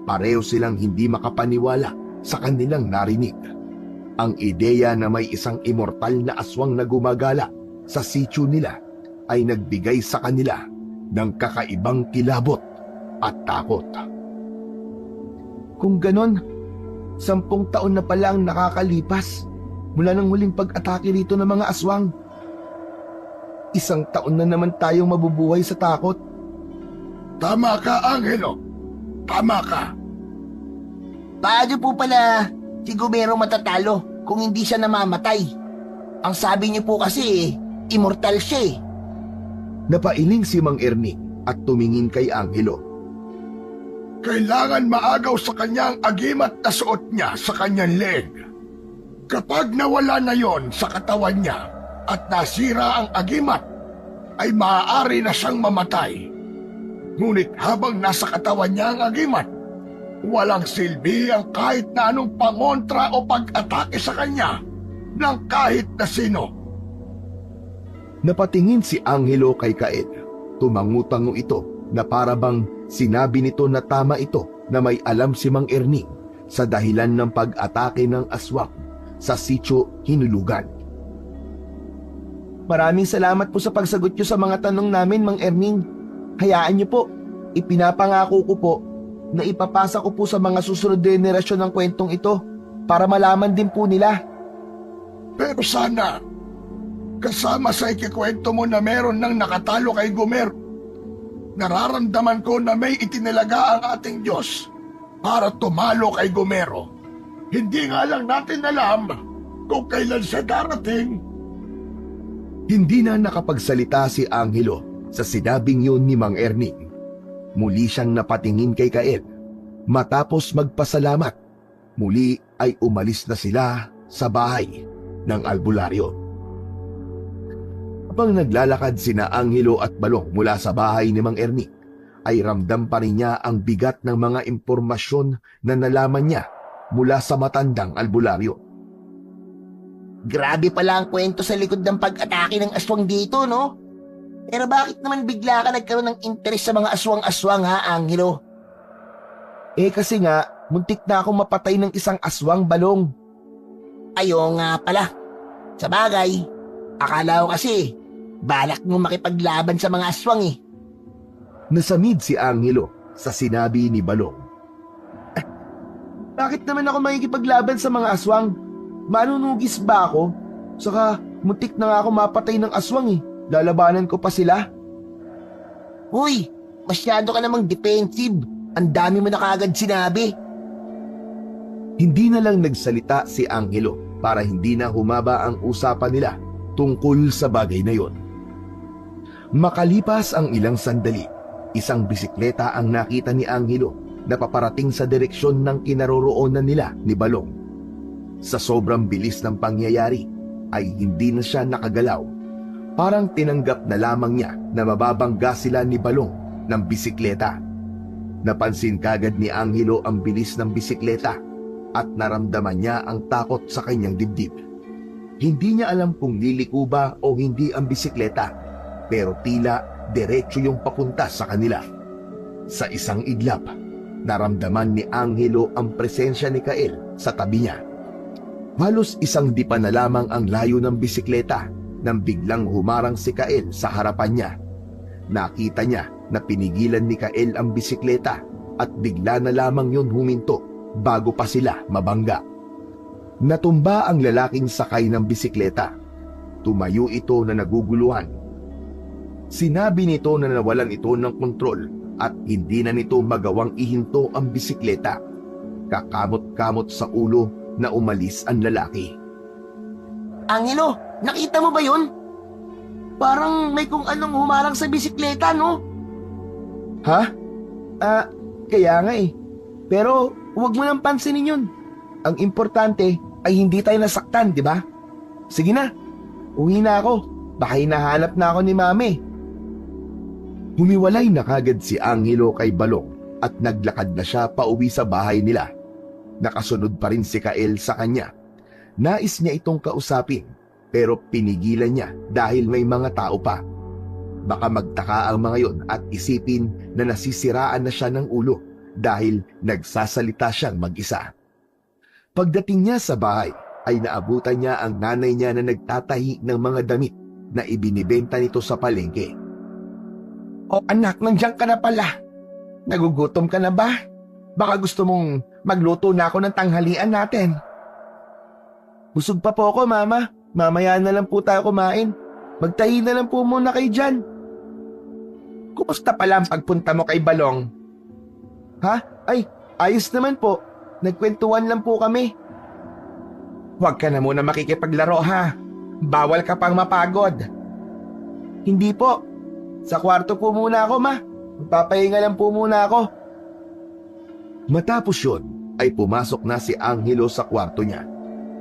[SPEAKER 2] Pareho silang hindi makapaniwala sa kanilang narinig. Ang ideya na may isang immortal na aswang na gumagala sa sitio nila ay nagbigay sa kanila ng kakaibang kilabot at takot.
[SPEAKER 1] Kung ganon, 10 taon na pala ang nakakalipas mula ng huling pag-atake rito ng mga aswang. 1 taon na naman tayong mabubuhay sa takot.
[SPEAKER 4] Tama ka, Angelo. Tama ka.
[SPEAKER 3] Paano po pala si Gumero matatalo kung hindi siya namamatay? Ang sabi niyo po kasi, immortal siya eh.
[SPEAKER 2] Napailing si Mang Erning at tumingin kay Angelo.
[SPEAKER 4] Kailangan maagaw sa kanya ang agimat na suot niya sa kanyang leg. Kapag nawala na yon sa katawan niya at nasira ang agimat, ay maaari na siyang mamatay. Ngunit habang nasa katawan niya ang agimat, walang silbi ang kahit na anong pangontra o pag-atake sa kanya ng kahit na sino.
[SPEAKER 2] Napatingin si Angelo kay Kaed. Tumangutango ito na parabang sinabi nito na tama ito na may alam si Mang Erning sa dahilan ng pag-atake ng aswang sa Sitio Hinulugan.
[SPEAKER 1] Maraming salamat po sa pagsagot niyo sa mga tanong namin, Mang Erning. Hayaan niyo po, ipinapangako ko po na ipapasa ko po sa mga susunod na henerasyon ng kwentong ito para malaman din po nila.
[SPEAKER 4] Pero sana, kasama sa ikikwento mo na meron nang nakatalo kay Gumero, nararamdaman ko na may itinalaga ang ating Diyos para tumalo kay Gumero. Hindi nga lang natin alam kung kailan siya darating.
[SPEAKER 2] Hindi na nakapagsalita si Angelo sa sinabing yun ni Mang Erning. Muli siyang napatingin kay Kaed. Matapos magpasalamat, muli ay umalis na sila sa bahay ng albularyo. Habang naglalakad sina Angelo at Balong mula sa bahay ni Mang Erning, ay ramdam pa rin niya ang bigat ng mga impormasyon na nalaman niya mula sa matandang albularyo.
[SPEAKER 3] Grabe pala ang kwento sa likod ng pag-atake ng aswang dito, no? Pero bakit naman bigla ka nagkaroon ng interes sa mga aswang-aswang, ha, Angelo?
[SPEAKER 1] Eh kasi nga, muntik na akong mapatay ng isang aswang, Balong.
[SPEAKER 3] Ayaw nga pala. Sa bagay, akala ko kasi, balak mo makipaglaban sa mga aswang eh.
[SPEAKER 2] Nasamid si Angelo sa sinabi ni Balong.
[SPEAKER 1] Bakit naman ako makikipaglaban sa mga aswang? Manunugis ba ako? Saka, muntik na nga ako mapatay ng aswang eh. Lalabanan ko pa sila.
[SPEAKER 3] Uy, masyado ka namang defensive. Ang dami mo na kagad sinabi.
[SPEAKER 2] Hindi na lang nagsalita si Angelo para hindi na humaba ang usapan nila tungkol sa bagay na yon. Makalipas ang ilang sandali, isang bisikleta ang nakita ni Angelo na paparating sa direksyon ng kinaroroonan nila ni Balong. Sa sobrang bilis ng pangyayari ay hindi na siya nakagalaw. Parang tinanggap na lamang niya na mababangga sila ni Balong ng bisikleta. Napansin kagad ni Angelo ang bilis ng bisikleta at naramdaman niya ang takot sa kanyang dibdib. Hindi niya alam kung liliko ba o hindi ang bisikleta, pero tila diretso yung papunta sa kanila. Sa isang iglap, naramdaman ni Angelo ang presensya ni Kael sa tabi niya. Halos isang dipa na lamang ang layo ng bisikleta nang biglang humarang si Kael sa harapan niya. Nakita niya na pinigilan ni Kael ang bisikleta at bigla na lamang yun huminto bago pa sila mabangga. Natumba ang lalaking sakay ng bisikleta. Tumayo ito na naguguluhan. Sinabi nito na nawalan ito ng kontrol at hindi na nito magawang ihinto ang bisikleta. Kakamot-kamot sa ulo na umalis ang lalaki.
[SPEAKER 3] Angelo, nakita mo ba yun? Parang may kung anong humarang sa bisikleta, no?
[SPEAKER 1] Ha? Kaya nga eh. Pero huwag mo nang pansinin yun. Ang importante ay hindi tayo nasaktan, di ba? Sige na, uwi na ako. Baka hinahanap na ako ni Mami.
[SPEAKER 2] Humiwalay na kagad si Angelo kay Balong at naglakad na siya pauwi sa bahay nila. Nakasunod pa rin si Kael sa kanya. Nais niya itong kausapin pero pinigilan niya dahil may mga tao pa. Baka magtaka ang mga yon at isipin na nasisiraan na siya ng ulo dahil nagsasalita siyang mag-isa. Pagdating niya sa bahay ay naabutan niya ang nanay niya na nagtatahi ng mga damit na ibinibenta nito sa palengke.
[SPEAKER 1] O anak, nandiyan ka na pala. Nagugutom ka na ba? Baka gusto mong magluto na ako ng tanghalian natin. Busog pa po ako, Mama. Mamaya na lang po tayo kumain. Magtahi na lang po muna kayo dyan. Kumusta pala ang pagpunta mo kay Balong? Ha? Ay, ayos naman po. Nagkwentuhan lang po kami. Huwag ka na muna makikipaglaro, ha? Bawal ka pang mapagod. Hindi po. Sa kwarto po muna ako, Ma. Magpapahinga lang po muna ako.
[SPEAKER 2] Matapos yun, ay pumasok na si Angelo sa kwarto niya.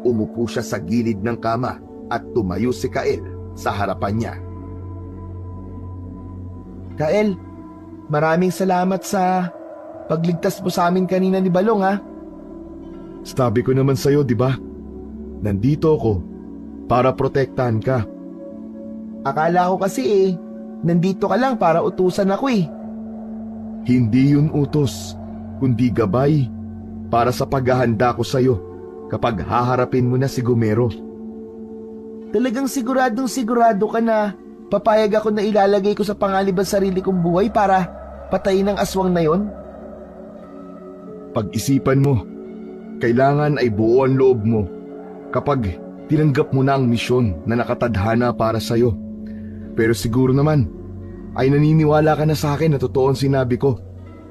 [SPEAKER 2] Umupo siya sa gilid ng kama at tumayo si Kael sa harapan niya.
[SPEAKER 1] Kael, maraming salamat sa pagligtas mo sa amin kanina ni Balong, ha?
[SPEAKER 2] Sabi ko naman sa'yo, di ba? Nandito ako para protektahan ka.
[SPEAKER 1] Akala ko kasi nandito ka lang para utusan ako eh.
[SPEAKER 2] Hindi yun utos, kundi gabay para sa paghahanda ko sa'yo kapag haharapin mo na si Gumero.
[SPEAKER 1] Talagang siguradong sigurado ka na papayag ako na ilalagay ko sa pangalib ang sarili kong buhay para patayin ang aswang na yon?
[SPEAKER 2] Pag-isipan mo, kailangan ay buo ang loob mo kapag tinanggap mo na ang misyon na nakatadhana para sa'yo. Pero siguro naman ay naniniwala ka na sa akin na totoo ang sinabi ko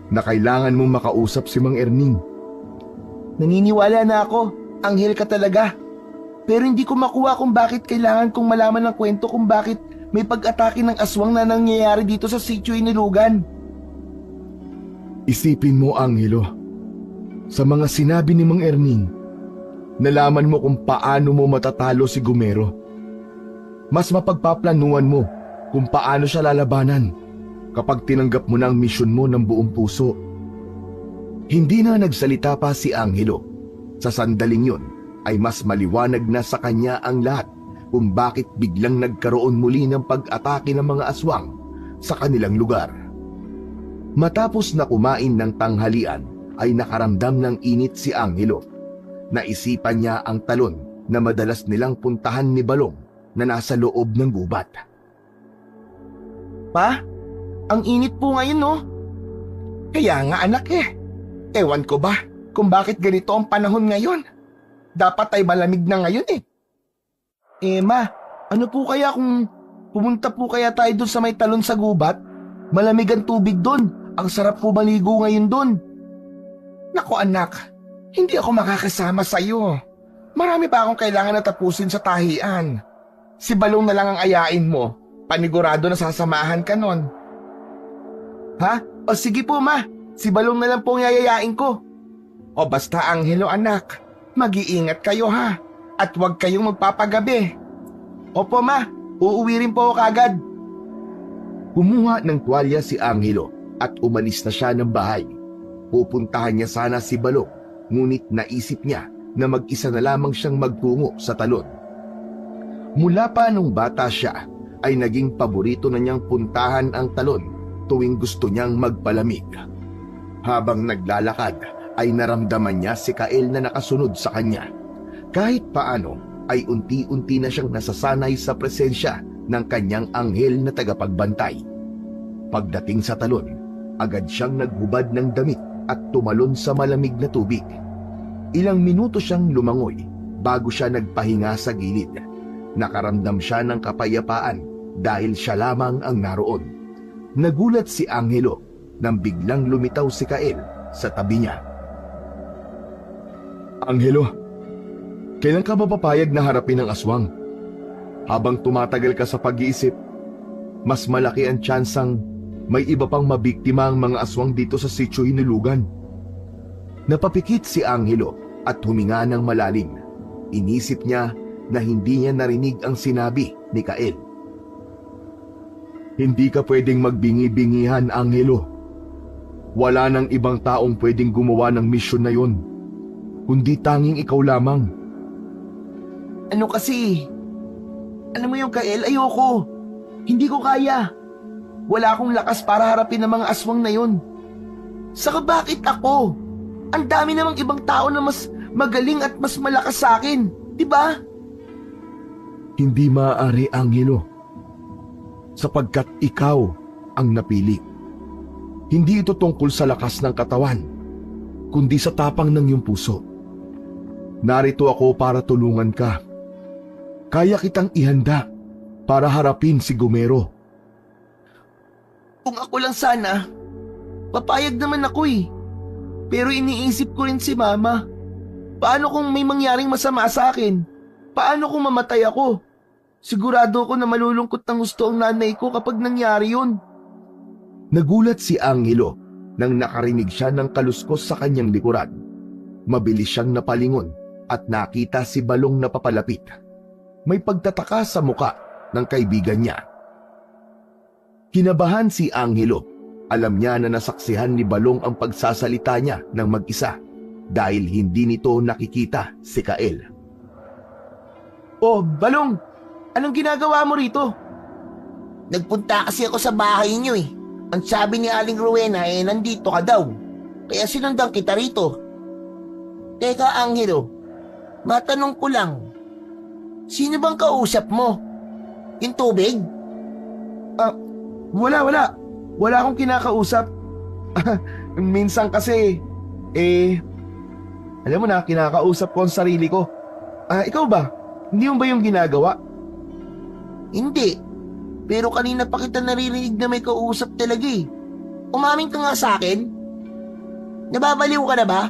[SPEAKER 2] na kailangan mong makausap si Mang Erning.
[SPEAKER 1] Naniniwala na ako, anghel ka talaga. Pero hindi ko makuha kung bakit kailangan kong malaman ng kwento kung bakit may pag-atake ng aswang na nangyayari dito sa sitio Inilugan.
[SPEAKER 2] Isipin mo, Angelo, sa mga sinabi ni Mang Erning, nalaman mo kung paano mo matatalo si Gumero. Mas mapagpaplanuhan mo kung paano siya lalabanan kapag tinanggap mo na ang misyon mo ng buong puso. Hindi na nagsalita pa si Angelo. Sa sandaling yun ay mas maliwanag na sa kanya ang lahat kung bakit biglang nagkaroon muli ng pag-atake ng mga aswang sa kanilang lugar. Matapos na kumain ng tanghalian ay nakaramdam ng init si Angelo. Naisipan niya ang talon na madalas nilang puntahan ni Balong na nasa loob ng gubat.
[SPEAKER 1] Pa, ang init po ngayon, no? Kaya nga anak Ewan ko ba kung bakit ganito ang panahon ngayon? Dapat ay malamig na ngayon eh. Ma, ano po kaya kung pumunta po kaya tayo doon sa may talon sa gubat? Malamig ang tubig doon. Ang sarap po maligo ngayon doon. Naku anak, hindi ako makakasama sa iyo. Marami pa akong kailangan na tapusin sa tahian. Si Balong na lang ang ayain mo. Panigurado na sasamahan ka nun. Ha? O sige po ma, si Balong na lang po ang yayayain ko. O basta Angelo anak, mag-iingat kayo ha. At huwag kayong magpapagabi. Opo ma, uuwi rin po ako kagad.
[SPEAKER 2] Kumuha ng tuwalya si Angelo at umalis na siya ng bahay. Pupuntahan niya sana si Balong, ngunit naisip niya na mag-isa na lamang siyang magtungo sa talon. Mula pa nung bata siya, ay naging paborito na niyang puntahan ang talon tuwing gusto niyang magpalamig. Habang naglalakad ay naramdaman niya si Kael na nakasunod sa kanya. Kahit paano ay unti-unti na siyang nasasanay sa presensya ng kanyang anghel na tagapagbantay. Pagdating sa talon, agad siyang naghubad ng damit at tumalon sa malamig na tubig. Ilang minuto siyang lumangoy bago siya nagpahinga sa gilid. Nakaramdam siya ng kapayapaan dahil siya lamang ang naroon. Nagulat si Angelo nang biglang lumitaw si Kael sa tabi niya. Angelo, kailan ka mapapayag na harapin ang aswang? Habang tumatagal ka sa pag-iisip, mas malaki ang tsansang may iba pang mabiktima ang mga aswang dito sa sitio Hinulugan. Napapikit si Angelo at huminga ng malalim. Inisip niya na hindi niya narinig ang sinabi ni Kael. Hindi ka pwedeng magbingi-bingihan, Angelo. Wala nang ibang taong pwedeng gumawa ng misyon na yon, kundi tanging ikaw lamang.
[SPEAKER 1] Ano kasi? Alam mo yung Kael, ayoko. Hindi ko kaya. Wala akong lakas para harapin ang mga aswang na yun. Saka bakit ako? Ang dami namang ibang tao na mas magaling at mas malakas sa akin. Diba?
[SPEAKER 2] Hindi maaari, Angelo. Sapagkat ikaw ang napili. Hindi ito tungkol sa lakas ng katawan, kundi sa tapang ng iyong puso. Narito ako para tulungan ka. Kaya kitang ihanda para harapin si Gumero.
[SPEAKER 1] Kung ako lang sana, papayag naman ako eh. Pero iniisip ko rin si Mama. Paano kung may mangyaring masama sa akin? Paano kung mamatay ako? Sigurado ako na malulungkot ng gusto ang nanay ko kapag nangyari yun.
[SPEAKER 2] Nagulat si Angelo nang nakarinig siya ng kaluskos sa kanyang likuran. Mabilis siyang napalingon at nakita si Balong na papalapit. May pagtataka sa muka ng kaibigan niya. Kinabahan si Angelo. Alam niya na nasaksihan ni Balong ang pagsasalita niya ng mag-isa dahil hindi nito nakikita si Kael.
[SPEAKER 1] Oh, Balong! Anong ginagawa mo rito?
[SPEAKER 3] Nagpunta kasi ako sa bahay niyo eh. Ang sabi ni Aling Rowena nandito ka daw. Kaya sinundan kita rito. Teka, Angelo, matanong ko lang. Sino bang kausap mo? Yung tubig?
[SPEAKER 1] Wala. Wala akong kinakausap. Minsan kasi, alam mo na, kinakausap ko ang sarili ko. Ikaw ba? Hindi mo ba yung ginagawa?
[SPEAKER 3] Hindi. Pero kanina pa kita naririnig na may kausap talaga eh. Umamin ka nga sa akin. Nababaliw ka na ba?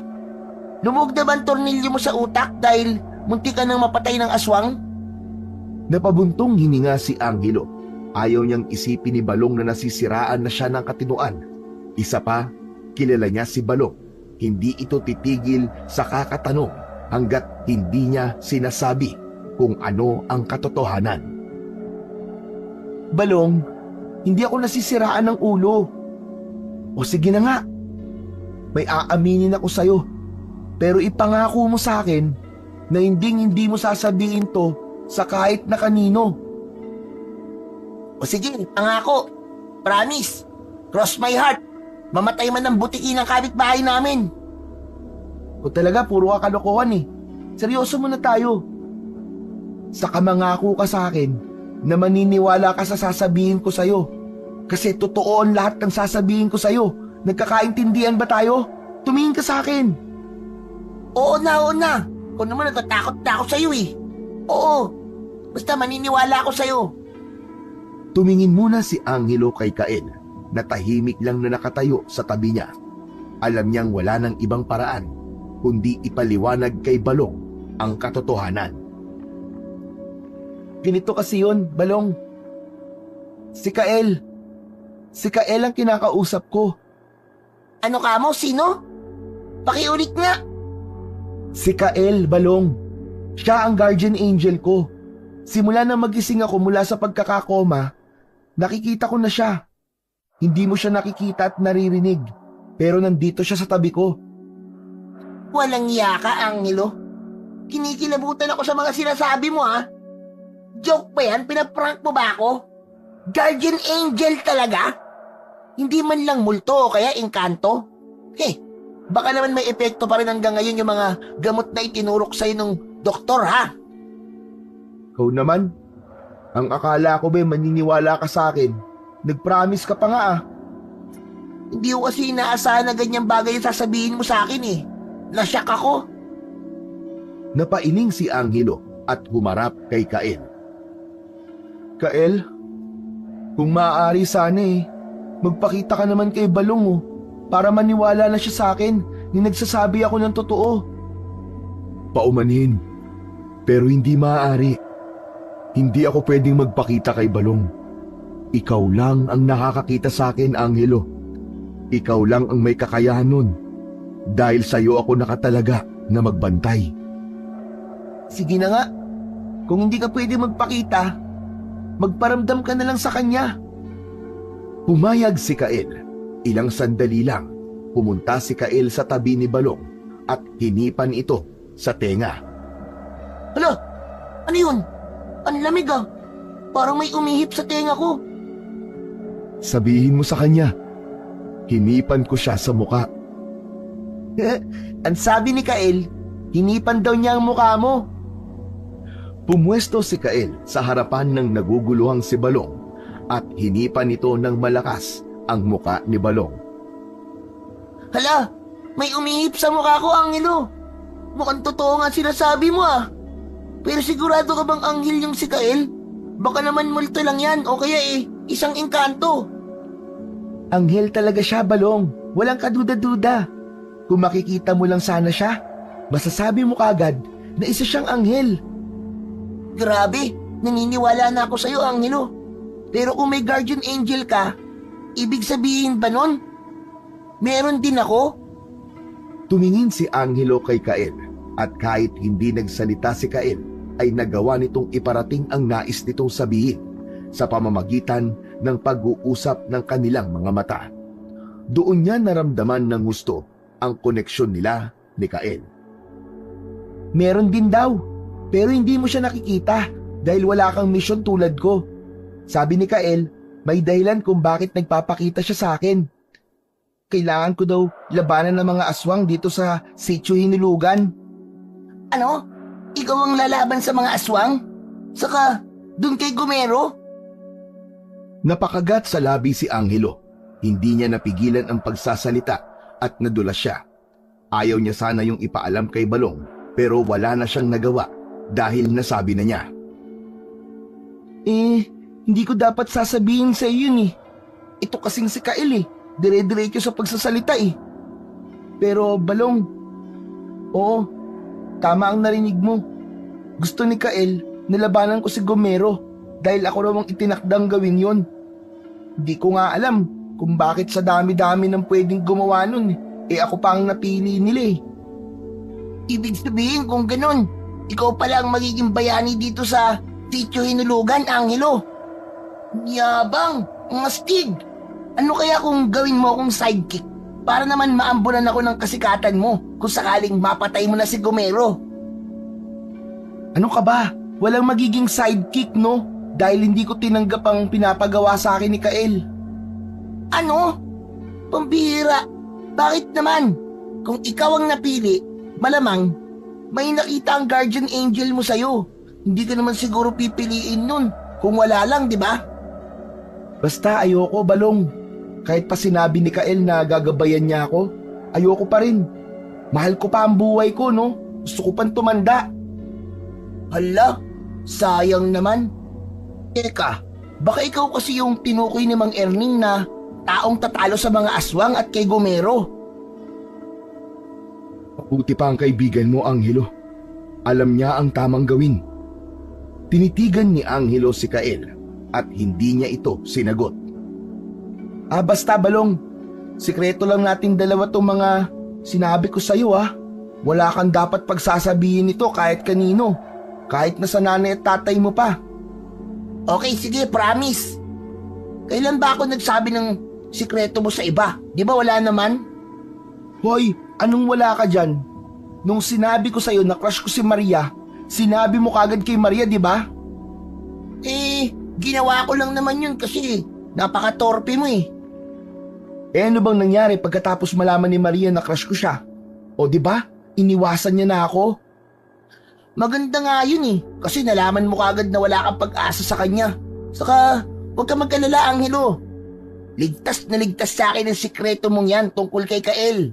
[SPEAKER 3] Lumog na ba ang tornilyo mo sa utak dahil munti ka nang mapatay ng aswang?
[SPEAKER 2] Napabuntong hininga si Angelo. Ayaw niyang isipin ni Balong na nasisiraan na siya ng katinuan. Isa pa, kilala niya si Balong. Hindi ito titigil sa kakatanong hanggat hindi niya sinasabi kung ano ang katotohanan.
[SPEAKER 1] Balong, hindi ako nasisiraan ng ulo. O sige na nga, may aaminin ako sa'yo. Pero ipangako mo sa akin na hindi mo sasabihin to sa kahit na kanino.
[SPEAKER 3] O sige, pangako. Promise. Cross my heart. Mamatay man ng butiki ng kapitbahay namin.
[SPEAKER 1] O talaga, puro ka kalokohan eh. Seryoso muna tayo. Saka mangako ka sa akin na maniniwala ka sa sasabihin ko sa'yo. Kasi totoo ang lahat ng sasabihin ko sa'yo. Nagkakaintindihan ba tayo? Tumingin ka sa akin.
[SPEAKER 3] Oo na. Kung naman natatakot na ako sa'yo eh. Oo. Basta maniniwala ako sa'yo.
[SPEAKER 2] Tumingin muna si Angelo kay Kael na tahimik lang na nakatayo sa tabi niya. Alam niyang wala ng ibang paraan kundi ipaliwanag kay Balong ang katotohanan.
[SPEAKER 1] Ganito kasi yun, Balong. Si Kael ang kinakausap ko.
[SPEAKER 3] Ano ka mo? Sino? Pakiulit nga.
[SPEAKER 1] Si Kael, Balong. Siya ang guardian angel ko. Simula na magising ako mula sa pagkakakoma, nakikita ko na siya. Hindi mo siya nakikita at naririnig, pero nandito siya sa tabi ko.
[SPEAKER 3] Walang iya ka, Angelo. Kinikilabutan ako sa mga sinasabi mo ha. Joke ba yan? Pinaprank mo ba ako? Guardian angel talaga? Hindi man lang multo o kaya engkanto? Baka naman may epekto pa rin hanggang ngayon yung mga gamot na itinurok sa'yo ng doktor, ha?
[SPEAKER 2] Ikaw naman, ang akala ko ba maniniwala ka sa akin? Nag-promise ka pa nga ah.
[SPEAKER 3] Hindi ko kasi inaasahan na ganyang bagay yung sasabihin mo sa akin eh. Nasyak ako.
[SPEAKER 2] Napailing si Angelo at humarap kay Kael. Kael, kung maaari sana magpakita ka naman kay Balong para maniwala na siya sa akin ni nagsasabi ako ng totoo. Paumanhin, pero hindi maaari. Hindi ako pwedeng magpakita kay Balong. Ikaw lang ang nakakakita sa akin, Angelo. Ikaw lang ang may kakayahan nun. Dahil sa'yo ako nakatalaga na magbantay.
[SPEAKER 1] Sige na nga. Kung hindi ka pwede magpakita, magparamdam ka na lang sa kanya.
[SPEAKER 2] Pumayag si Kael. Ilang sandali lang, pumunta si Kael sa tabi ni Balong at hinipan ito sa tenga.
[SPEAKER 3] Hala, ano yun? Ang lamig ah. Parang may umihip sa tenga ko.
[SPEAKER 2] Sabihin mo sa kanya, hinipan ko siya sa muka.
[SPEAKER 1] Ang sabi ni Kael, hinipan daw niya ang mukha mo.
[SPEAKER 2] Pumwesto si Kael sa harapan ng naguguluhang si Balong at hinipan ito ng malakas ang muka ni Balong.
[SPEAKER 3] Hala, may umihip sa mukha ko, Angelo. Mukhang totoo nga sinasabi mo ah. Pero sigurado ka bang anghel yung si Kael? Baka naman multo lang yan o kaya isang engkanto.
[SPEAKER 1] Anghel talaga siya, Balong. Walang kaduda-duda. Kung makikita mo lang sana siya, masasabi mo kagad na isa siyang anghel.
[SPEAKER 3] Grabe, naniniwala na ako sa'yo, Angelo. Pero kung may guardian angel ka, ibig sabihin ba nun? Meron din ako?
[SPEAKER 2] Tumingin si Angelo kay Kael at kahit hindi nagsalita si Kael, ay nagawa nitong iparating ang nais nitong sabihin sa pamamagitan ng pag-uusap ng kanilang mga mata. Doon niya naramdaman ng gusto ang koneksyon nila ni Kael.
[SPEAKER 1] Meron din daw, pero hindi mo siya nakikita dahil wala kang misyon tulad ko. Sabi ni Kael, may dahilan kung bakit nagpapakita siya sa akin. Kailangan ko daw labanan ng mga aswang dito sa Sitio Hinulugan.
[SPEAKER 3] Ano? Ikaw ang lalaban sa mga aswang? Saka, dun kay Gomero?
[SPEAKER 2] Napakagat sa labi si Angelo. Hindi niya napigilan ang pagsasalita at nadulas siya. Ayaw niya sana yung ipaalam kay Balong, pero wala na siyang nagawa dahil nasabi na niya.
[SPEAKER 1] Hindi ko dapat sasabihin sa iyo yun. Ito kasing si Kael dire-diretso sa pagsasalita Pero Balong, oo, tama ang narinig mo. Gusto ni Kael na labanan ko si Gomero dahil ako raw ang itinakdang gawin yon. Hindi ko nga alam kung bakit sa dami-dami ng pwedeng gumawa nun ako pa ang napili nila
[SPEAKER 3] Ibig sabihin kung ganun, ikaw pala ang magiging bayani dito sa Sitio Hinulugan, Angelo. Yabang, ngastig. Ano kaya kung gawin mo akong sidekick para naman maambunan ako ng kasikatan mo kung sakaling mapatay mo na si Gomero?
[SPEAKER 1] Ano ka ba? Walang magiging sidekick, no? Dahil hindi ko tinanggap ang pinapagawa sa akin ni Kael.
[SPEAKER 3] Ano? Pambihira. Bakit naman? Kung ikaw ang napili, malamang may nakita ang guardian angel mo sa'yo. Hindi ka naman siguro pipiliin nun kung wala lang, di ba?
[SPEAKER 1] Basta ayoko, Balong. Kahit pa sinabi ni Kael na gagabayan niya ako, ayoko pa rin. Mahal ko pa ang buhay ko, no? Gusto ko pang tumanda.
[SPEAKER 3] Hala, sayang naman. Teka, baka ikaw kasi yung tinukoy ni Mang Erning na taong tatalo sa mga aswang at kay Gomero.
[SPEAKER 2] Mabuti pa ang kaibigan mo, Angelo. Alam niya ang tamang gawin. Tinitigan ni Angelo si Kael at hindi niya ito sinagot.
[SPEAKER 1] Basta Balong, sikreto lang nating dalawa tong mga sinabi ko sa'yo Wala kang dapat pagsasabihin nito kahit kanino, kahit na sa nanay at tatay mo pa.
[SPEAKER 3] Okay, sige, promise. Kailan ba ako nagsabi ng sikreto mo sa iba? Di ba wala naman?
[SPEAKER 1] Hoy, anong wala ka dyan? Nung sinabi ko sa'yo na crush ko si Maria, sinabi mo kagad kay Maria, di ba?
[SPEAKER 3] Ginawa ko lang naman yun kasi napaka-torpe mo
[SPEAKER 1] Ano bang nangyari pagkatapos malaman ni Maria na crush ko siya? O di ba? Iniwasan niya na ako.
[SPEAKER 3] Maganda nga yun eh, kasi nalaman mo kagad na wala kang pag-asa sa kanya. Saka, huwag ka mag-alala, Angelo. Ligtas na ligtas sa akin ang sikreto mong yan tungkol kay Kael.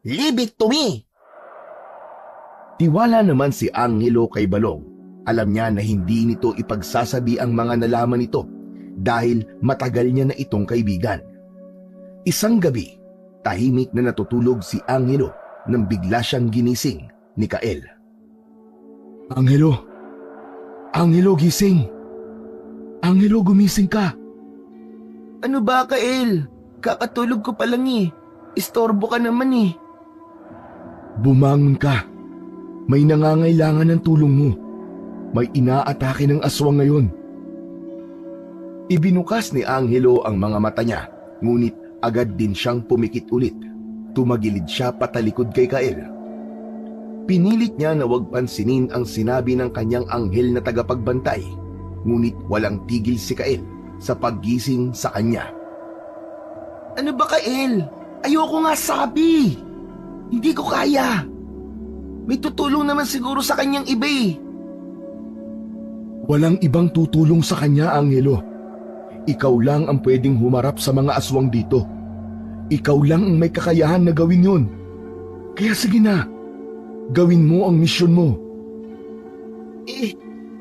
[SPEAKER 3] Leave it to me.
[SPEAKER 2] Tiwala naman si Angelo kay Balong. Alam niya na hindi nito ipagsasabi ang mga nalaman nito dahil matagal niya na itong kaibigan. Isang gabi, tahimik na natutulog si Angelo nang bigla siyang ginising ni Kael. Angelo! Angelo, gising! Angelo, gumising ka!
[SPEAKER 1] Ano ba, Kael? Kakatulog ko pa lang eh. Istorbo ka naman eh.
[SPEAKER 2] Bumangon ka. May nangangailangan ng tulong mo. May inaatake ng aswang ngayon. Ibinukas ni Angelo ang mga mata niya, ngunit agad din siyang pumikit ulit. Tumagilid siya patalikod kay Kael. Pinilit niya na huwag pansinin ang sinabi ng kanyang anghel na tagapagbantay, ngunit walang tigil si Kael sa paggising sa kanya.
[SPEAKER 1] Ano ba, Kael? Ayoko nga sabi. Hindi ko kaya. May tutulong naman siguro sa kanyang iba eh.
[SPEAKER 2] Walang ibang tutulong sa kanya, Angelo. Ikaw lang ang pwedeng humarap sa mga aswang dito. Ikaw lang ang may kakayahan na gawin yun. Kaya sige na, gawin mo ang misyon mo.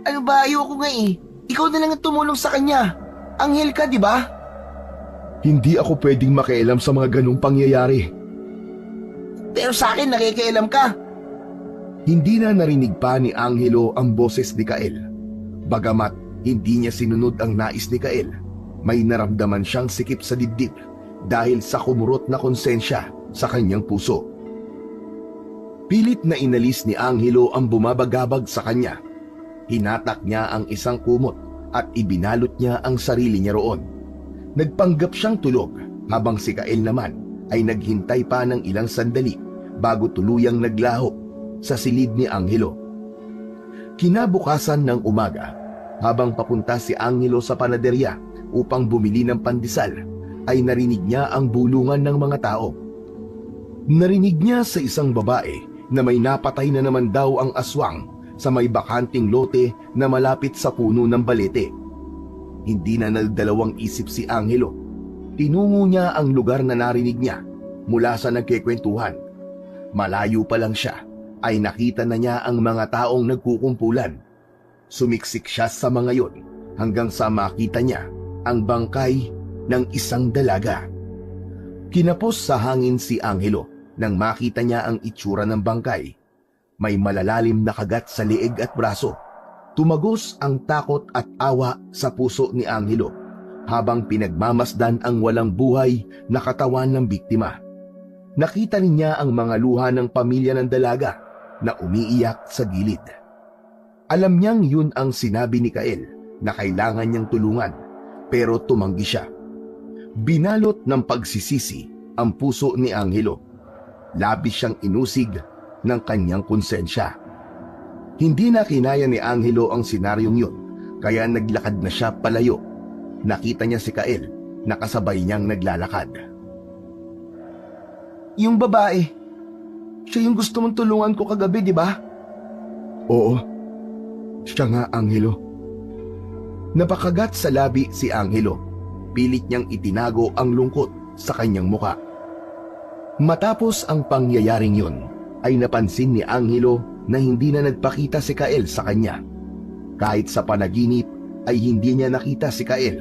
[SPEAKER 1] Ano ba, ayoko nga eh. Ikaw na lang ang tumulong sa kanya. Anghel ka, di ba?
[SPEAKER 2] Hindi ako pwedeng makialam sa mga ganong pangyayari.
[SPEAKER 3] Pero sa akin, nakikialam ka.
[SPEAKER 2] Hindi na narinig pa ni Angelo ang boses ni Kael. Bagamat hindi niya sinunod ang nais ni Kael, may naramdaman siyang sikip sa dibdib dahil sa kumurot na konsensya sa kanyang puso. Pilit na inalis ni Angelo ang bumabagabag sa kanya. Hinatak niya ang isang kumot at ibinalot niya ang sarili niya roon. Nagpanggap siyang tulog habang si Kael naman ay naghintay pa ng ilang sandali bago tuluyang naglaho sa silid ni Angelo. Kinabukasan ng umaga, habang papunta si Angelo sa panaderya upang bumili ng pandesal, ay narinig niya ang bulungan ng mga tao. Narinig niya sa isang babae na may napatay na naman daw ang aswang sa may bakanting lote na malapit sa puno ng balete. Hindi na nagdalawang isip si Angelo. Tinungo niya ang lugar na narinig niya mula sa nagkikwentuhan. Malayo pa lang siya ay nakita na niya ang mga taong nagkukumpulan. Sumiksik siya sa mga yon hanggang sa makita niya ang bangkay ng isang dalaga. Kinapos sa hangin si Angelo nang makita niya ang itsura ng bangkay. May malalalim na kagat sa leeg at braso. Tumagos ang takot at awa sa puso ni Angelo habang pinagmamasdan ang walang buhay na katawan ng biktima. Nakita rin niya ang mga luha ng pamilya ng dalaga na umiiyak sa gilid. Alam niyang yun ang sinabi ni Kael na kailangan niyang tulungan, pero tumanggi siya. Binalot ng pagsisisi ang puso ni Angelo. Labis siyang inusig ng kanyang konsensya. Hindi na kinaya ni Angelo ang senaryong yun, kaya naglakad na siya palayo. Nakita niya si Kael na kasabay niyang naglalakad.
[SPEAKER 1] Yung babae, siya yung gusto mong tulungan ko kagabi, di ba?
[SPEAKER 2] Oo. Siya nga, Angelo. Napakagat sa labi si Angelo. Pilit niyang itinago ang lungkot sa kanyang muka. Matapos ang pangyayaring yun, ay napansin ni Angelo na hindi na nagpakita si Kael sa kanya. Kahit sa panaginip ay hindi niya nakita si Kael.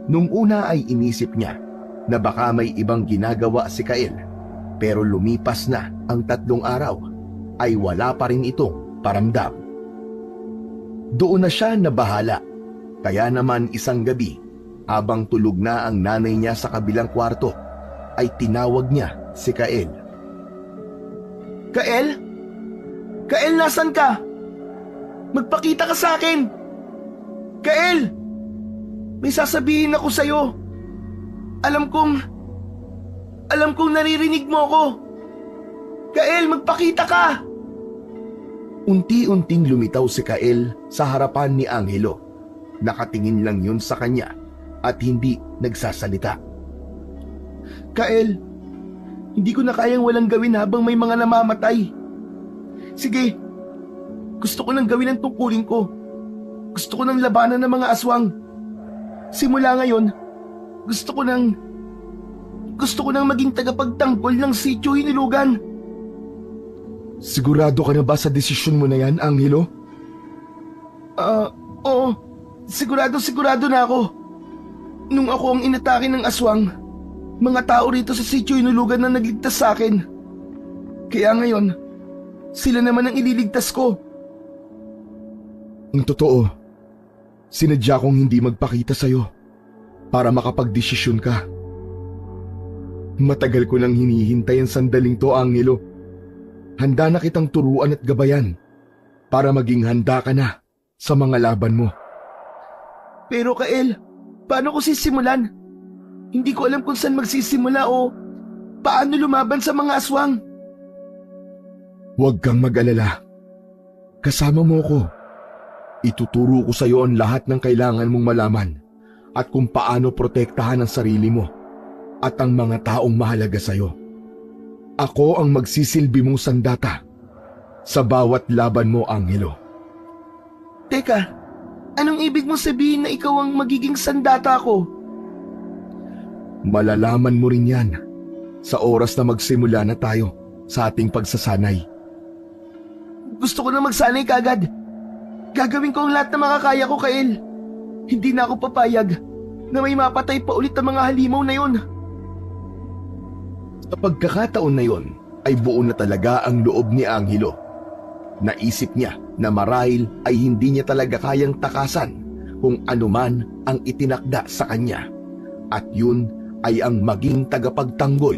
[SPEAKER 2] Nung una ay inisip niya na baka may ibang ginagawa si Kael, pero lumipas na ang 3 araw ay wala pa rin itong paramdam. Doon na siya nabahala, kaya naman isang gabi, habang tulog na ang nanay niya sa kabilang kwarto, ay tinawag niya si Kael.
[SPEAKER 1] Kael? Kael, nasan ka? Magpakita ka sa akin! Kael! May sasabihin ako sa'yo. Alam kong naririnig mo ako. Kael, magpakita ka!
[SPEAKER 2] Unti-unting lumitaw si Kael sa harapan ni Angelo. Nakatingin lang yun sa kanya at hindi nagsasalita.
[SPEAKER 1] Kael, hindi ko na kayang walang gawin habang may mga namamatay. Sige, gusto ko nang gawin ang tungkulin ko. Gusto ko nang labanan ng mga aswang. Simula ngayon, gusto ko nang maging tagapagtanggol ng Sitio Hinulugan.
[SPEAKER 2] Sigurado ka na ba sa desisyon mo na yan, Angelo?
[SPEAKER 1] Oo. Sigurado na ako. Nung ako ang inatake ng aswang, mga tao rito sa Sitio Hinulugan na nagligtas sa akin. Kaya ngayon, sila naman ang ililigtas ko.
[SPEAKER 2] Ang totoo, sinadya kong hindi magpakita sa'yo para makapagdesisyon ka. Matagal ko nang hinihintay ang sandaling to, Angelo. Handa na kitang turuan at gabayan para maging handa ka na sa mga laban mo.
[SPEAKER 1] Pero Kael, paano ko sisimulan? Hindi ko alam kung saan magsisimula o paano lumaban sa mga aswang.
[SPEAKER 2] Huwag kang mag-alala. Kasama mo ko. Ituturo ko sa iyo ang lahat ng kailangan mong malaman at kung paano protektahan ang sarili mo at ang mga taong mahalaga sa iyo. Ako ang magsisilbi mong sandata sa bawat laban mo, Angelo.
[SPEAKER 1] Teka, anong ibig mong sabihin na ikaw ang magiging sandata ko?
[SPEAKER 2] Malalaman mo rin yan sa oras na magsimula na tayo sa ating pagsasanay.
[SPEAKER 1] Gusto ko na magsanay kagad. Gagawin ko ang lahat na makakaya ko, Kael. Hindi na ako papayag na may mapatay pa ulit ang mga halimaw na yon.
[SPEAKER 2] Sa pagkakataon na yon ay buo na talaga ang loob ni Angelo. Naisip niya na marahil ay hindi niya talaga kayang takasan kung anuman ang itinakda sa kanya. At yun ay ang maging tagapagtanggol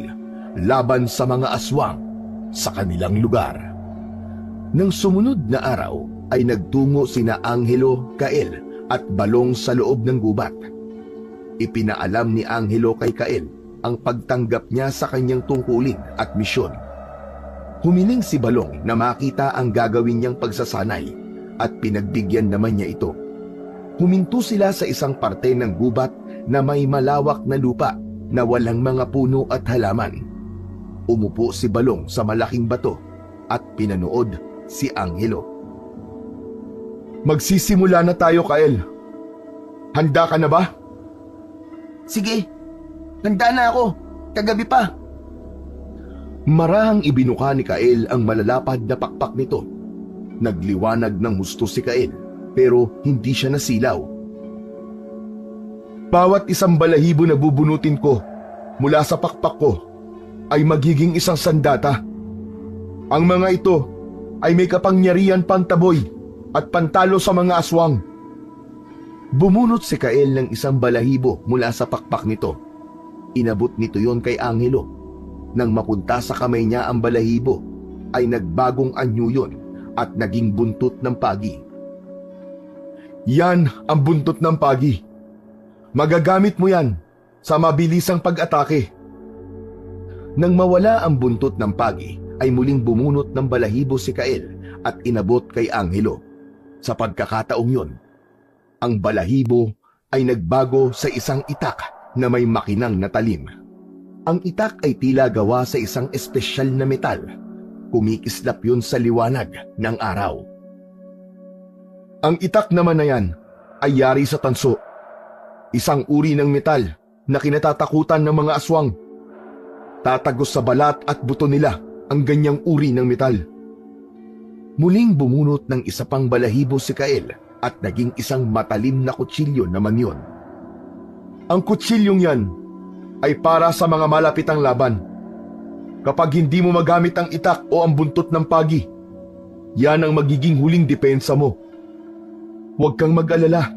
[SPEAKER 2] laban sa mga aswang sa kanilang lugar. Nang sumunod na araw ay nagtungo sina Angelo, Kael at Balong sa loob ng gubat. Ipinaalam ni Angelo kay Kael ang pagtanggap niya sa kanyang tungkulin at misyon. Humiling si Balong na makita ang gagawin niyang pagsasanay at pinagbigyan naman niya ito. Huminto sila sa isang parte ng gubat na may malawak na lupa na walang mga puno at halaman. Umupo si Balong sa malaking bato at pinanood si Angelo. Magsisimula na tayo, Kael. Handa ka na ba?
[SPEAKER 1] Sige, handa na ako. Kagabi pa.
[SPEAKER 2] Marahang ibinuka ni Kael ang malalapad na pakpak nito. Nagliwanag ng husto si Kael, pero hindi siya nasilaw. Bawat isang balahibo na bubunutin ko mula sa pakpak ko ay magiging isang sandata. Ang mga ito ay may kapangyarihan pantaboy at pantalo sa mga aswang. Bumunot si Kael ng isang balahibo mula sa pakpak nito. Inabot nito yon kay Angelo. Nang mapunta sa kamay niya ang balahibo, ay nagbagong anyo yun at naging buntot ng pagi. Yan ang buntot ng pagi. Magagamit mo yan sa mabilisang pag-atake. Nang mawala ang buntot ng pagi, ay muling bumunot ng balahibo si Kael at inabot kay Angelo. Sa pagkakataong yun, ang balahibo ay nagbago sa isang itak na may makinang na talim. Ang itak ay tila gawa sa isang espesyal na metal. Kumikislap yun sa liwanag ng araw. Ang itak naman na yan ay yari sa tanso. Isang uri ng metal na kinatatakutan ng mga aswang. Tatagos sa balat at buto nila ang ganyang uri ng metal. Muling bumunot ng isa pang balahibo si Kael at naging isang matalim na kutsilyo naman yon. Ang kutsilyong yan ay para sa mga malapitang laban. Kapag hindi mo magamit ang itak o ang buntot ng pagi, yan ang magiging huling depensa mo. Huwag kang mag-alala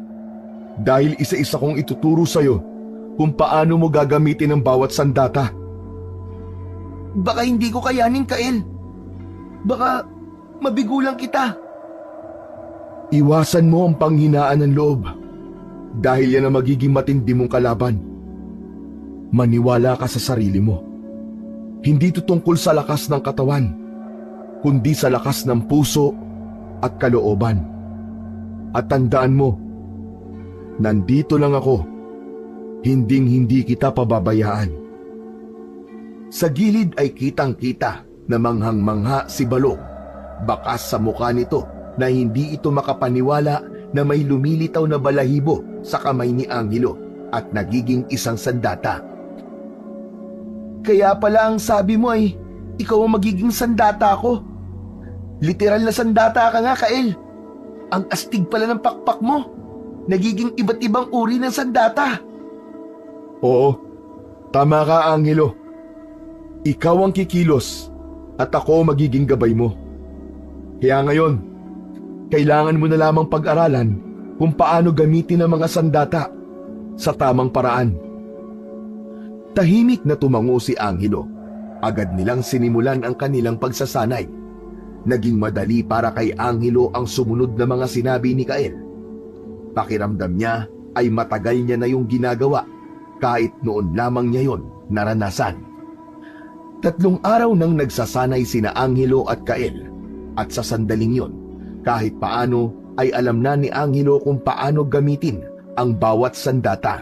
[SPEAKER 2] dahil isa-isa kong ituturo sa'yo kung paano mo gagamitin ang bawat sandata.
[SPEAKER 1] Baka hindi ko kayanin, Kael. Baka mabigulang kita.
[SPEAKER 2] Iwasan mo ang panghinaan ng loob dahil yan ang magiging matindi mong kalaban. Maniwala ka sa sarili mo. Hindi ito tungkol sa lakas ng katawan, kundi sa lakas ng puso at kalooban. At tandaan mo, nandito lang ako. Hinding-hindi kita pababayaan. Sa gilid ay kitang-kita na manghang-mangha si Balong. Bakas sa mukha nito na hindi ito makapaniwala na may lumilitaw na balahibo sa kamay ni Angelo at nagiging isang sandata.
[SPEAKER 1] Kaya pala ang sabi mo ay ikaw ang magiging sandata ko. Literal na sandata ka nga, Kael. Ang astig pala ng pakpak mo. Nagiging iba't ibang uri ng sandata.
[SPEAKER 2] Oo, tama ka Angelo. Ikaw ang kikilos at ako magiging gabay mo. Kaya ngayon, kailangan mo na lamang pag-aralan kung paano gamitin ang mga sandata sa tamang paraan. Tahimik na tumango si Angelo. Agad nilang sinimulan ang kanilang pagsasanay. Naging madali para kay Angelo ang sumunod na mga sinabi ni Kael. Pakiramdam niya ay matagal niya na yung ginagawa kahit noon lamang niya yon naranasan. 3 araw nang nagsasanay sina Angelo at Kael at sa sandaling yon, kahit paano ay alam na ni Angelo kung paano gamitin ang bawat sandata.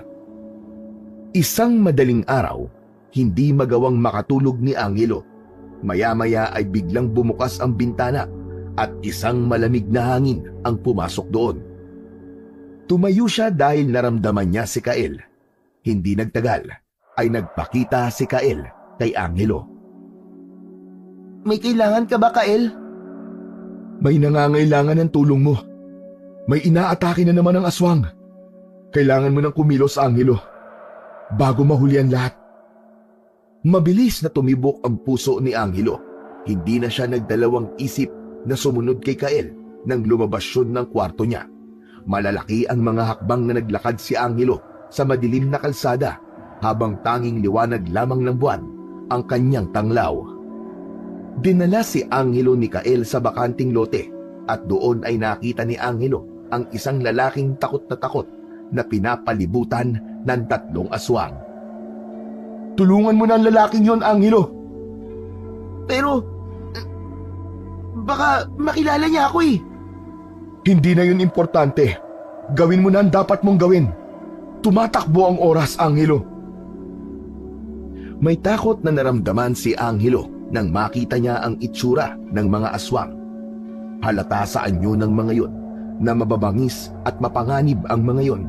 [SPEAKER 2] Isang madaling araw, hindi magawang makatulog ni Angelo. Maya-maya ay biglang bumukas ang bintana at isang malamig na hangin ang pumasok doon. Tumayo siya dahil naramdaman niya si Kael. Hindi nagtagal ay nagpakita si Kael kay Angelo.
[SPEAKER 1] May kailangan ka ba, Kael?
[SPEAKER 2] May nangangailangan ng tulong mo. May inaatake na naman ang aswang. Kailangan mo ng kumilos, Angelo, bago mahuli ang lahat. Mabilis na tumibok ang puso ni Angelo. Hindi na siya nagdalawang isip na sumunod kay Kael nang lumabas yun ng kwarto niya. Malalaki ang mga hakbang na naglakad si Angelo sa madilim na kalsada habang tanging liwanag lamang ng buwan ang kanyang tanglaw. Dinala si Angelo ni Kael sa bakanting lote at doon ay nakita ni Angelo ang isang lalaking takot na pinapalibutan ng 3 aswang.
[SPEAKER 1] Tulungan mo na ang lalaking yon, Angelo. Pero, baka makilala niya ako eh.
[SPEAKER 2] Hindi na yun importante. Gawin mo na ang dapat mong gawin. Tumatakbo ang oras, Angelo. May takot na naramdaman si Angelo nang makita niya ang itsura ng mga aswang. Halata sa anyo ng mga yon na mababangis at mapanganib ang mga yon.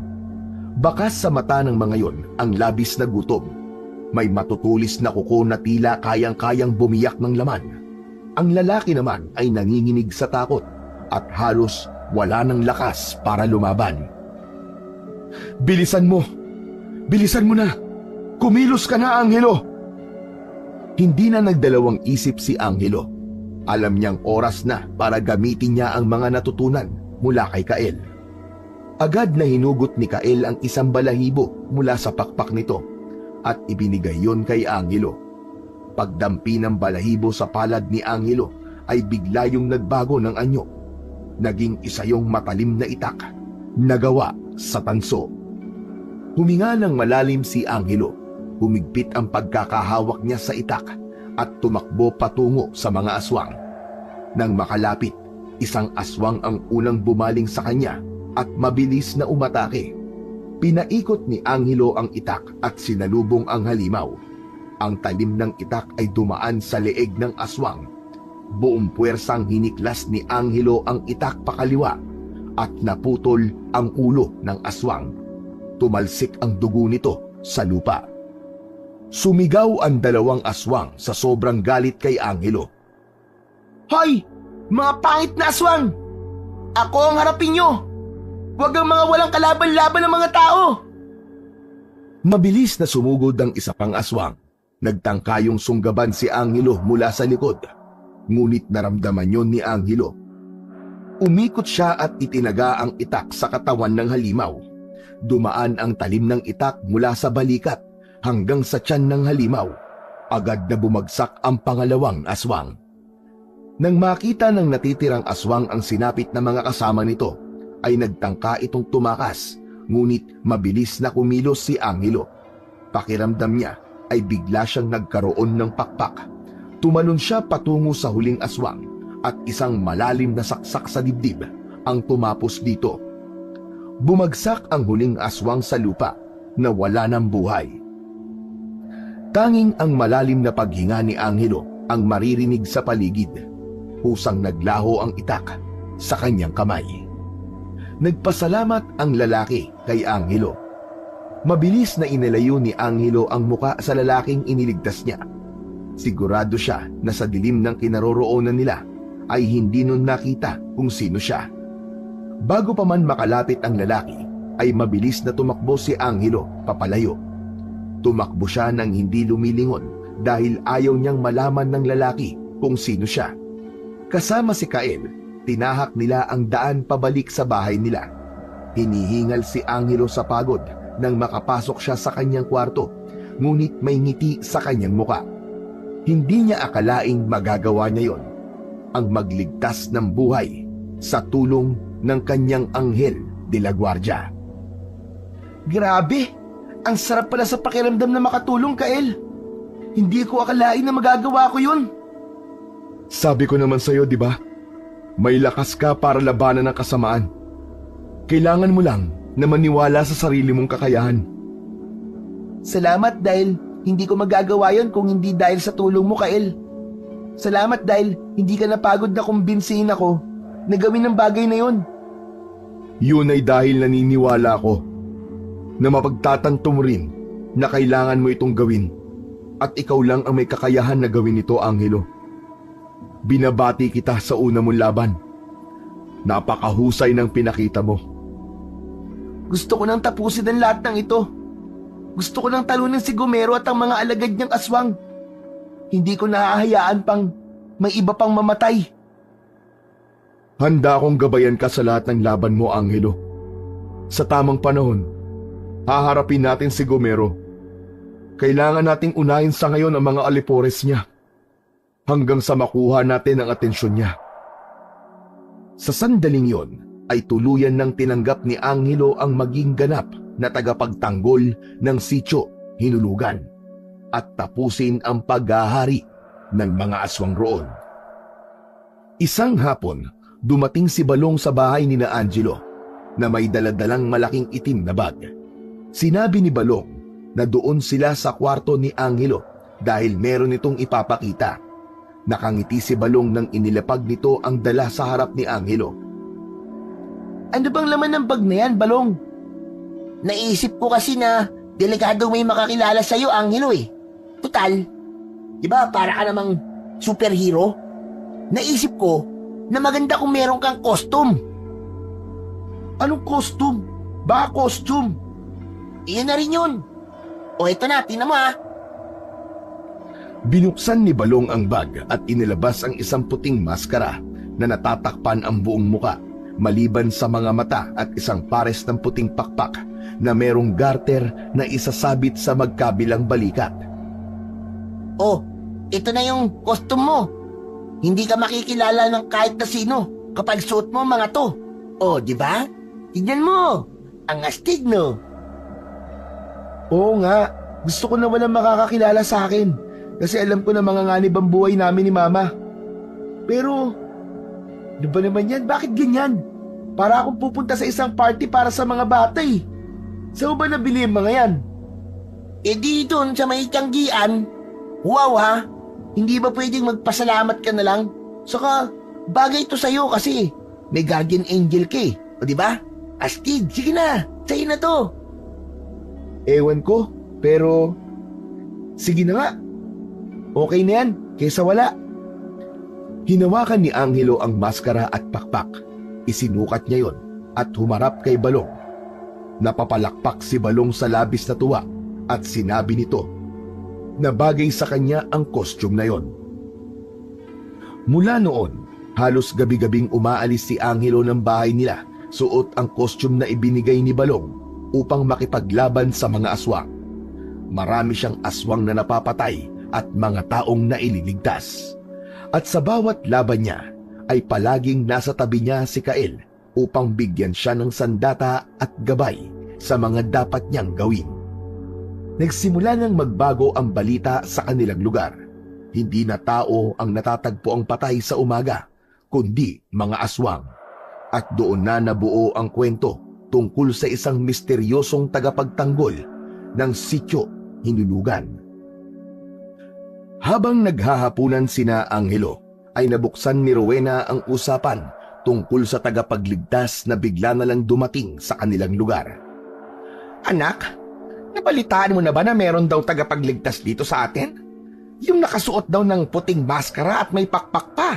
[SPEAKER 2] Bakas sa mata ng mga yon ang labis na gutom. May matutulis na kuko na tila kayang-kayang bumiyak ng laman. Ang lalaki naman ay nanginginig sa takot at halos wala ng lakas para lumaban. Bilisan mo! Bilisan mo na! Kumilos ka na, Angelo! Hindi na nagdalawang isip si Angelo. Alam niyang oras na para gamitin niya ang mga natutunan mula kay Kael. Agad na hinugot ni Kael ang isang balahibo mula sa pakpak nito at ibinigay yon kay Angelo. Pagdampi ng balahibo sa palad ni Angelo ay bigla yung nagbago ng anyo. Naging isa yung matalim na itak, nagawa sa tanso. Huminga ng malalim si Angelo. Humigpit ang pagkakahawak niya sa itak at tumakbo patungo sa mga aswang. Nang makalapit, isang aswang ang unang bumaling sa kanya at mabilis na umatake. Pinaikot ni Angelo ang itak at sinalubong ang halimaw. Ang talim ng itak ay dumaan sa leeg ng aswang. Buong puwersang hiniklas ni Angelo ang itak pakaliwa at naputol ang ulo ng aswang. Tumalsik ang dugo nito sa lupa. Sumigaw ang 2 aswang sa sobrang galit kay Angelo.
[SPEAKER 1] Hoy! Mga pangit na aswang! Ako ang harapin nyo! Huwag ang mga walang kalaban-laban ng mga tao!
[SPEAKER 2] Mabilis na sumugod ang isa pang aswang. Nagtangka yung sunggaban si Angelo mula sa likod. Ngunit naramdaman yon ni Angelo. Umikot siya at itinaga ang itak sa katawan ng halimaw. Dumaan ang talim ng itak mula sa balikat hanggang sa tiyan ng halimaw. Agad na bumagsak ang pangalawang aswang. Nang makita ng natitirang aswang ang sinapit na mga kasama nito, ay nagtangka itong tumakas, ngunit mabilis na kumilos si Angelo. Pakiramdam niya ay bigla siyang nagkaroon ng pakpak. Tumalon siya patungo sa huling aswang at isang malalim na saksak sa dibdib ang tumapos dito. Bumagsak ang huling aswang sa lupa na wala ng buhay. Tanging ang malalim na paghinga ni Angelo ang maririnig sa paligid. Pusang naglaho ang itak sa kanyang kamay. Nagpasalamat ang lalaki kay Angelo. Mabilis na inilayo ni Angelo ang muka sa lalaking iniligtas niya. Sigurado siya na sa dilim ng kinaroroonan nila ay hindi nun nakita kung sino siya. Bago pa man makalapit ang lalaki, ay mabilis na tumakbo si Angelo papalayo. Tumakbo siya nang hindi lumilingon dahil ayaw niyang malaman ng lalaki kung sino siya. Kasama si Kael, tinahak nila ang daan pabalik sa bahay nila. Hinihingal si Angelo sa pagod nang makapasok siya sa kanyang kwarto, ngunit may ngiti sa kanyang muka. Hindi niya akalaing magagawa niya yon, ang magligtas ng buhay sa tulong ng kanyang anghel de la guardia.
[SPEAKER 1] Grabe! Ang sarap pala sa pakiramdam na makatulong, Kael. Hindi ko akalain na magagawa ko yun.
[SPEAKER 2] Sabi ko naman sa'yo, di ba? May lakas ka para labanan ng kasamaan. Kailangan mo lang na maniwala sa sarili mong kakayahan.
[SPEAKER 1] Salamat dahil hindi ko magagawa yon kung hindi dahil sa tulong mo, Kael. Salamat dahil hindi ka napagod na kumbinsihin ako na gawin ang bagay na yon.
[SPEAKER 2] Yun ay dahil naniniwala ko na mapagtatanto mo rin na kailangan mo itong gawin at ikaw lang ang may kakayahan na gawin ito, Angelo. Binabati kita sa una mong laban. Napakahusay ng pinakita mo.
[SPEAKER 1] Gusto ko nang tapusin ang lahat ng ito. Gusto ko nang talunin si Gomero at ang mga alagad niyang aswang. Hindi ko nahahayaan pang may iba pang mamatay.
[SPEAKER 2] Handa akong gabayan ka sa lahat ng laban mo, Angelo. Sa tamang panahon, haharapin natin si Gomero. Kailangan nating unahin sa ngayon ang mga alipores niya hanggang sa makuha natin ang atensyon niya. Sa sandaling yon ay tuluyan ng tinanggap ni Angelo ang maging ganap na tagapagtanggol ng sitio Hinulugan at tapusin ang paghahari ng mga aswang roon. Isang hapon, dumating si Balong sa bahay ni na Angelo na may daladalang malaking itim na bag. Sinabi ni Balong na doon sila sa kwarto ni Angelo dahil meron itong ipapakita. Nakangiti si Balong nang inilapag nito ang dala sa harap ni Angelo.
[SPEAKER 1] Ano bang laman ng bag na yan, Balong?
[SPEAKER 3] Naisip ko kasi na delikado may makakilala sa'yo, Angelo eh. Total, di ba para ka namang superhero? Naisip ko na maganda kung meron kang costume.
[SPEAKER 1] Anong costume? Baka costume?
[SPEAKER 3] Iyan na rin yun. O eto na, tingnan mo ha.
[SPEAKER 2] Binuksan ni Balong ang bag at inilabas ang isang puting maskara na natatakpan ang buong muka, maliban sa mga mata at isang pares ng puting pakpak na merong garter na isasabit sa magkabilang balikat.
[SPEAKER 3] Oh, ito na yung costume mo. Hindi ka makikilala ng kahit na sino kapag suot mo mga to. Oh, di ba? Tignan mo. Ang astig, no?
[SPEAKER 1] Oo nga, gusto ko na walang makakakilala sa akin kasi alam ko na manganganib ang buhay namin ni Mama. Pero, ano ba naman yan? Bakit ganyan? Para akong pupunta sa isang party para sa mga bata eh. Saan ba nabili yung mga yan?
[SPEAKER 3] Eh di doon sa may tiyanggian. Wow ha? Hindi ba pwedeng magpasalamat ka na lang? Saka, bagay to sa'yo kasi may guardian angel ka eh. O di ba? Astig, sige na. Sa'yo na to.
[SPEAKER 1] Ewan ko, pero sige na nga. Okay na yan, kaysa wala.
[SPEAKER 2] Hinawakan ni Angelo ang maskara at pakpak. Isinukat niya yon at humarap kay Balong. Napapalakpak si Balong sa labis na tuwa at sinabi nito na bagay sa kanya ang costume na yon. Mula noon, halos gabi-gabing umaalis si Angelo ng bahay nila, suot ang costume na ibinigay ni Balong upang makipaglaban sa mga aswang. Marami siyang aswang na napapatay at mga taong naililigtas. At sa bawat laban niya ay palaging nasa tabi niya si Kael upang bigyan siya ng sandata at gabay sa mga dapat niyang gawin. Nagsimula nang magbago ang balita sa kanilang lugar. Hindi na tao ang natatagpo ang patay sa umaga, kundi mga aswang. At doon na nabuo ang kwento tungkol sa isang misteryosong tagapagtanggol ng sitio Hinulugan. Habang naghahapunan sina Angelo, ay nabuksan ni Rowena ang usapan tungkol sa tagapagligtas na bigla na lang dumating sa kanilang lugar.
[SPEAKER 1] Anak, nabalitaan mo na ba na meron daw tagapagligtas dito sa atin? Yung nakasuot daw ng puting maskara at may pakpak pa.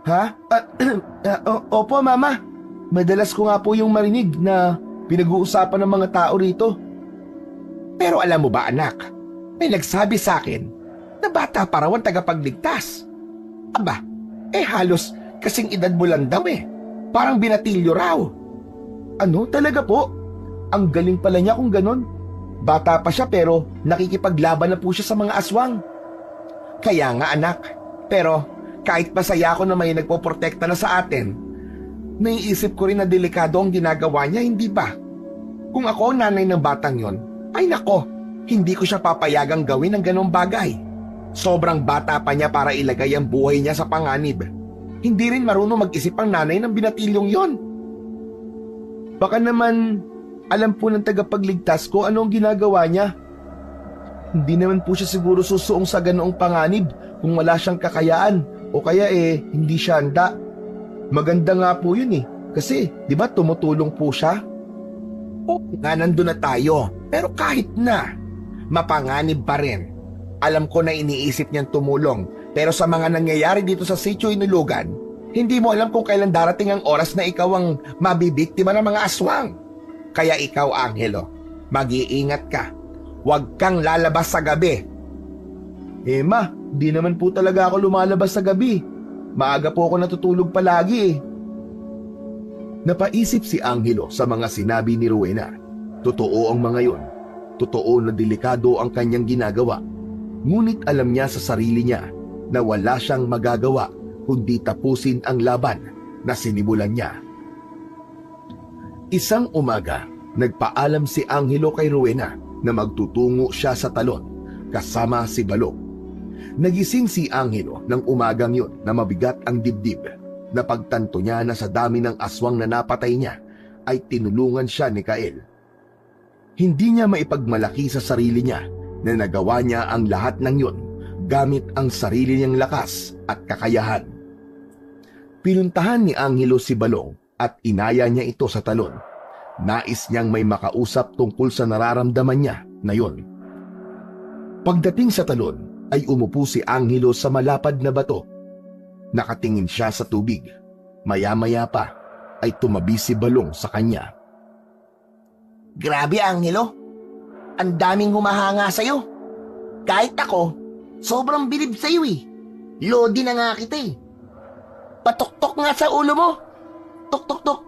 [SPEAKER 1] Ha? Opo, Mama. Madalas ko nga po yung marinig na pinag-uusapan ng mga tao rito. Pero alam mo ba, anak, may nagsabi sa akin na bata pa raw ang tagapagligtas. Aba, halos kasing edad mo lang daw eh. Parang binatilyo raw. Ano? Talaga po? Ang galing pala niya kung ganon. Bata pa siya pero nakikipaglaban na po siya sa mga aswang. Kaya nga, anak. Pero kahit masaya ako na may nagpoprotekta na sa atin, naiisip ko rin na delikado ang ginagawa niya, hindi ba? Kung ako ang nanay ng batang yon, ay nako, hindi ko siya papayagang gawin ng ganong bagay. Sobrang bata pa niya para ilagay ang buhay niya sa panganib. Hindi rin marunong mag-isip ang nanay ng binatilyong yon. Baka naman alam po ng tagapagligtas ko ano ang ginagawa niya. Hindi naman po siya siguro susuong sa ganoong panganib kung wala siyang kakayaan o kaya hindi siya handa. Maganda nga po yun kasi di ba tumutulong po siya? O nga nandun na tayo, pero kahit na, mapanganib pa rin. Alam ko na iniisip niyang tumulong, pero sa mga nangyayari dito sa Sitio Inulugan, hindi mo alam kung kailan darating ang oras na ikaw ang mabibiktima ng mga aswang. Kaya ikaw, Angelo, mag-iingat ka. Huwag kang lalabas sa gabi. Ma, di naman po talaga ako lumalabas sa gabi. Maaga po ako natutulog palagi. Napaisip si Angelo sa mga sinabi ni Rowena. Totoo ang mga yon. Totoo na delikado ang kanyang ginagawa. Ngunit alam niya sa sarili niya na wala siyang magagawa kundi tapusin ang laban na sinimulan niya. Isang umaga, nagpaalam si Angelo kay Rowena na magtutungo siya sa talon kasama si Balong. Nagising si Angelo ng umagang yon na mabigat ang dibdib. Napagtanto niya na sa dami ng aswang na napatay niya ay tinulungan siya ni Kael. Hindi niya maipagmalaki sa sarili niya na nagawa niya ang lahat ng yon gamit ang sarili niyang lakas at kakayahan. Pinuntahan ni Angelo si Balong at inaya niya ito sa talon. Nais niyang may makausap tungkol sa nararamdaman niya na yon. Pagdating sa talon ay umupo si Angelo sa malapad na bato. Nakatingin siya sa tubig. Maya-maya pa ay tumabi si Balong sa kanya.
[SPEAKER 3] Grabe, Angelo. Ang daming humahanga sa'yo. Kahit ako, sobrang bilib sa'yo Lodi na nga kita Patuktok nga sa ulo mo. Tuk-tuk-tuk.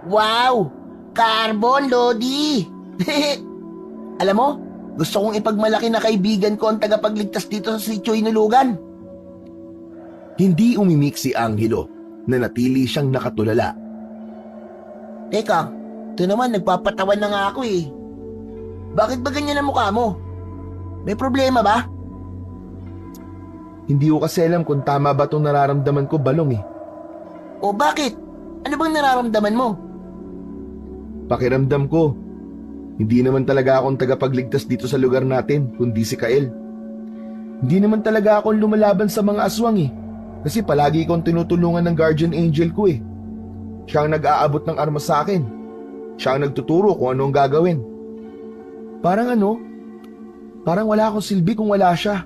[SPEAKER 3] Wow! Carbon, Lodi! Alam mo, gusto kong ipagmalaki na kaibigan ko ang tagapagligtas dito sa Sitio Inulugan.
[SPEAKER 2] Hindi umimik si Angelo na natili siyang nakatulala.
[SPEAKER 3] Teka, ito naman nagpapatawan na nga ako Bakit ba ganyan ang mukha mo? May problema ba?
[SPEAKER 2] Hindi ko kasi alam kung tama ba itong nararamdaman ko, Balong
[SPEAKER 3] O bakit? Ano bang nararamdaman mo?
[SPEAKER 2] Pakiramdam ko, hindi naman talaga akong tagapagligtas dito sa lugar natin, kundi si Kael. Hindi naman talaga akong lumalaban sa mga aswang kasi palagi kong tinutulungan ng guardian angel ko Siya ang nag-aabot ng armas sa akin. Siya ang nagtuturo kung ano ang gagawin. Parang wala akong silbi kung wala siya.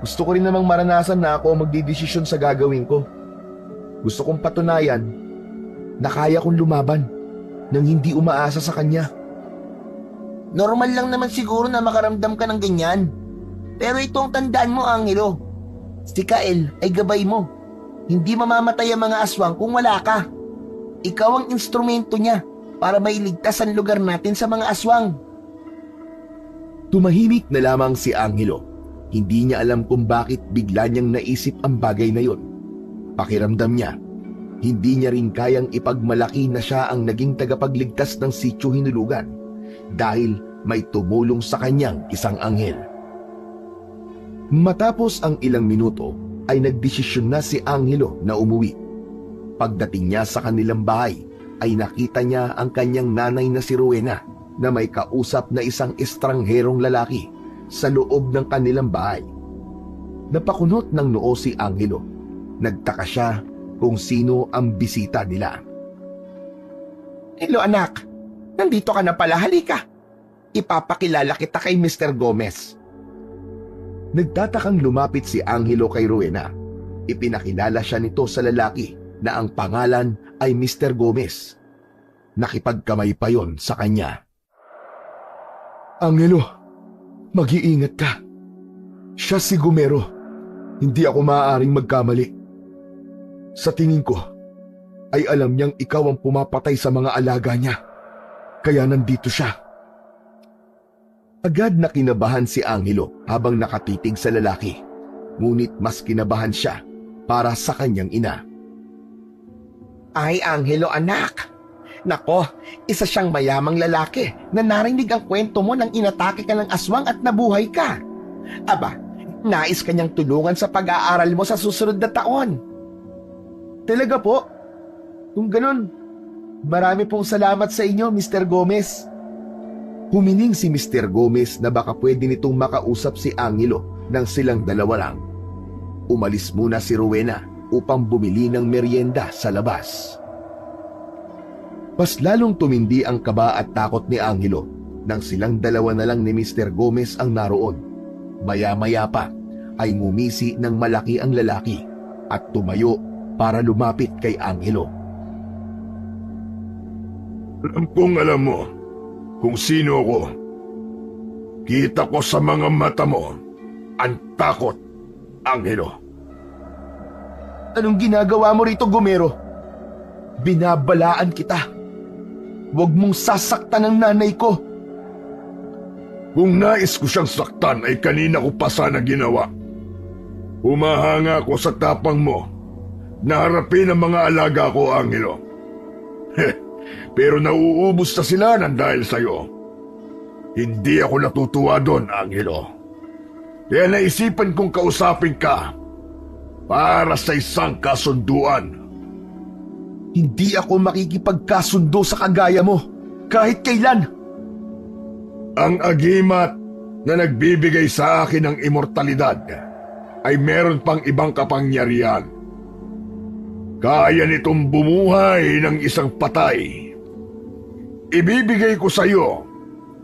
[SPEAKER 2] Gusto ko rin namang maranasan na ako magdidesisyon sa gagawin ko. Gusto kong patunayan na kaya kong lumaban nang hindi umaasa sa kanya.
[SPEAKER 3] Normal lang naman siguro na makaramdam ka ng ganyan. Pero itong tandaan mo, Angelo. Si Kael ay gabay mo. Hindi mamamatay ang mga aswang kung wala ka. Ikaw ang instrumento niya para mailigtas ang lugar natin sa mga aswang.
[SPEAKER 2] Tumahimik na lamang si Angelo. Hindi niya alam kung bakit bigla niyang naisip ang bagay na yon. Pakiramdam niya, hindi niya rin kayang ipagmalaki na siya ang naging tagapagligtas ng Sitio Hinulugan dahil may tumulong sa kanyang isang anghel. Matapos ang ilang minuto ay nagdesisyon na si Angelo na umuwi. Pagdating niya sa kanilang bahay ay nakita niya ang kanyang nanay na si Rowena na may kausap na isang estrangherong lalaki sa loob ng kanilang bahay. Napakunot ng noo si Angelo. Nagtaka siya kung sino ang bisita nila.
[SPEAKER 1] Hello anak, nandito ka na pala, halika. Ipapakilala kita kay Mr. Gomez.
[SPEAKER 2] Nagtatakang lumapit si Angelo kay Rowena. Ipinakilala siya nito sa lalaki na ang pangalan ay Mr. Gomez. Nakipagkamay pa yon sa kanya. Angelo, mag-iingat ka. Siya si Gomero. Hindi ako maaaring magkamali. Sa tingin ko, ay alam niyang ikaw ang pumapatay sa mga alaga niya. Kaya nandito siya. Agad na kinabahan si Angelo habang nakatitig sa lalaki. Ngunit mas kinabahan siya para sa kanyang ina.
[SPEAKER 1] Ay, Angelo anak. Nako, isa siyang mayamang lalaki na narinig ang kwento mo nang inatake ka ng aswang at nabuhay ka. Aba, nais kanyang tulungan sa pag-aaral mo sa susunod na taon. Talaga po? Kung ganun, marami pong salamat sa inyo, Mr. Gomez.
[SPEAKER 2] Humiling si Mr. Gomez na baka pwede nitong makausap si Angelo nang silang dalawa lang. Umalis muna si Rowena upang bumili ng merienda sa labas. Mas lalong tumindi ang kaba at takot ni Angelo nang silang dalawa na lang ni Mr. Gomez ang naroon. Maya-maya pa ay ngumisi ng malaki ang lalaki at tumayo para lumapit kay Angelo.
[SPEAKER 4] Alam kong alam mo kung sino ako. Kita ko sa mga mata mo ang takot, Angelo.
[SPEAKER 1] Anong ginagawa mo rito, Gomero? Binabalaan kita. Huwag mong sasaktan ang nanay ko.
[SPEAKER 4] Kung nais ko siyang saktan ay kanina ko pa sana ginawa. Humahanga ko sa tapang mo na harapin ang mga alaga ko, Angelo. Pero nauubos na sila ng dahil sa'yo. Hindi ako natutuwa doon, Angelo. Kaya naisipan kong kausapin ka para sa isang kasunduan.
[SPEAKER 1] Hindi ako makikipagkasundo sa kagaya mo, kahit kailan.
[SPEAKER 4] Ang agimat na nagbibigay sa akin ng immortalidad ay meron pang ibang kapangyarihan. Kaya nitong bumuhay ng isang patay. Ibibigay ko sa iyo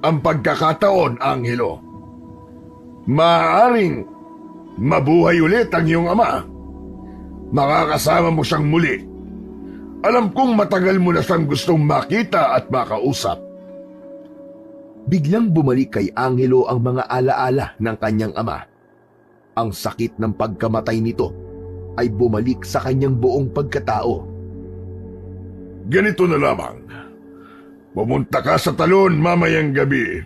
[SPEAKER 4] ang pagkakataon, Angelo. Maaaring mabuhay ulit ang iyong ama. Makakasama mo siyang muli. Alam kong matagal mo na siyang gustong makita at makausap.
[SPEAKER 2] Biglang bumalik kay Angelo ang mga alaala ng kanyang ama. Ang sakit ng pagkamatay nito ay bumalik sa kanyang buong pagkatao.
[SPEAKER 4] Ganito na lamang. Pumunta ka sa talon mamayang gabi.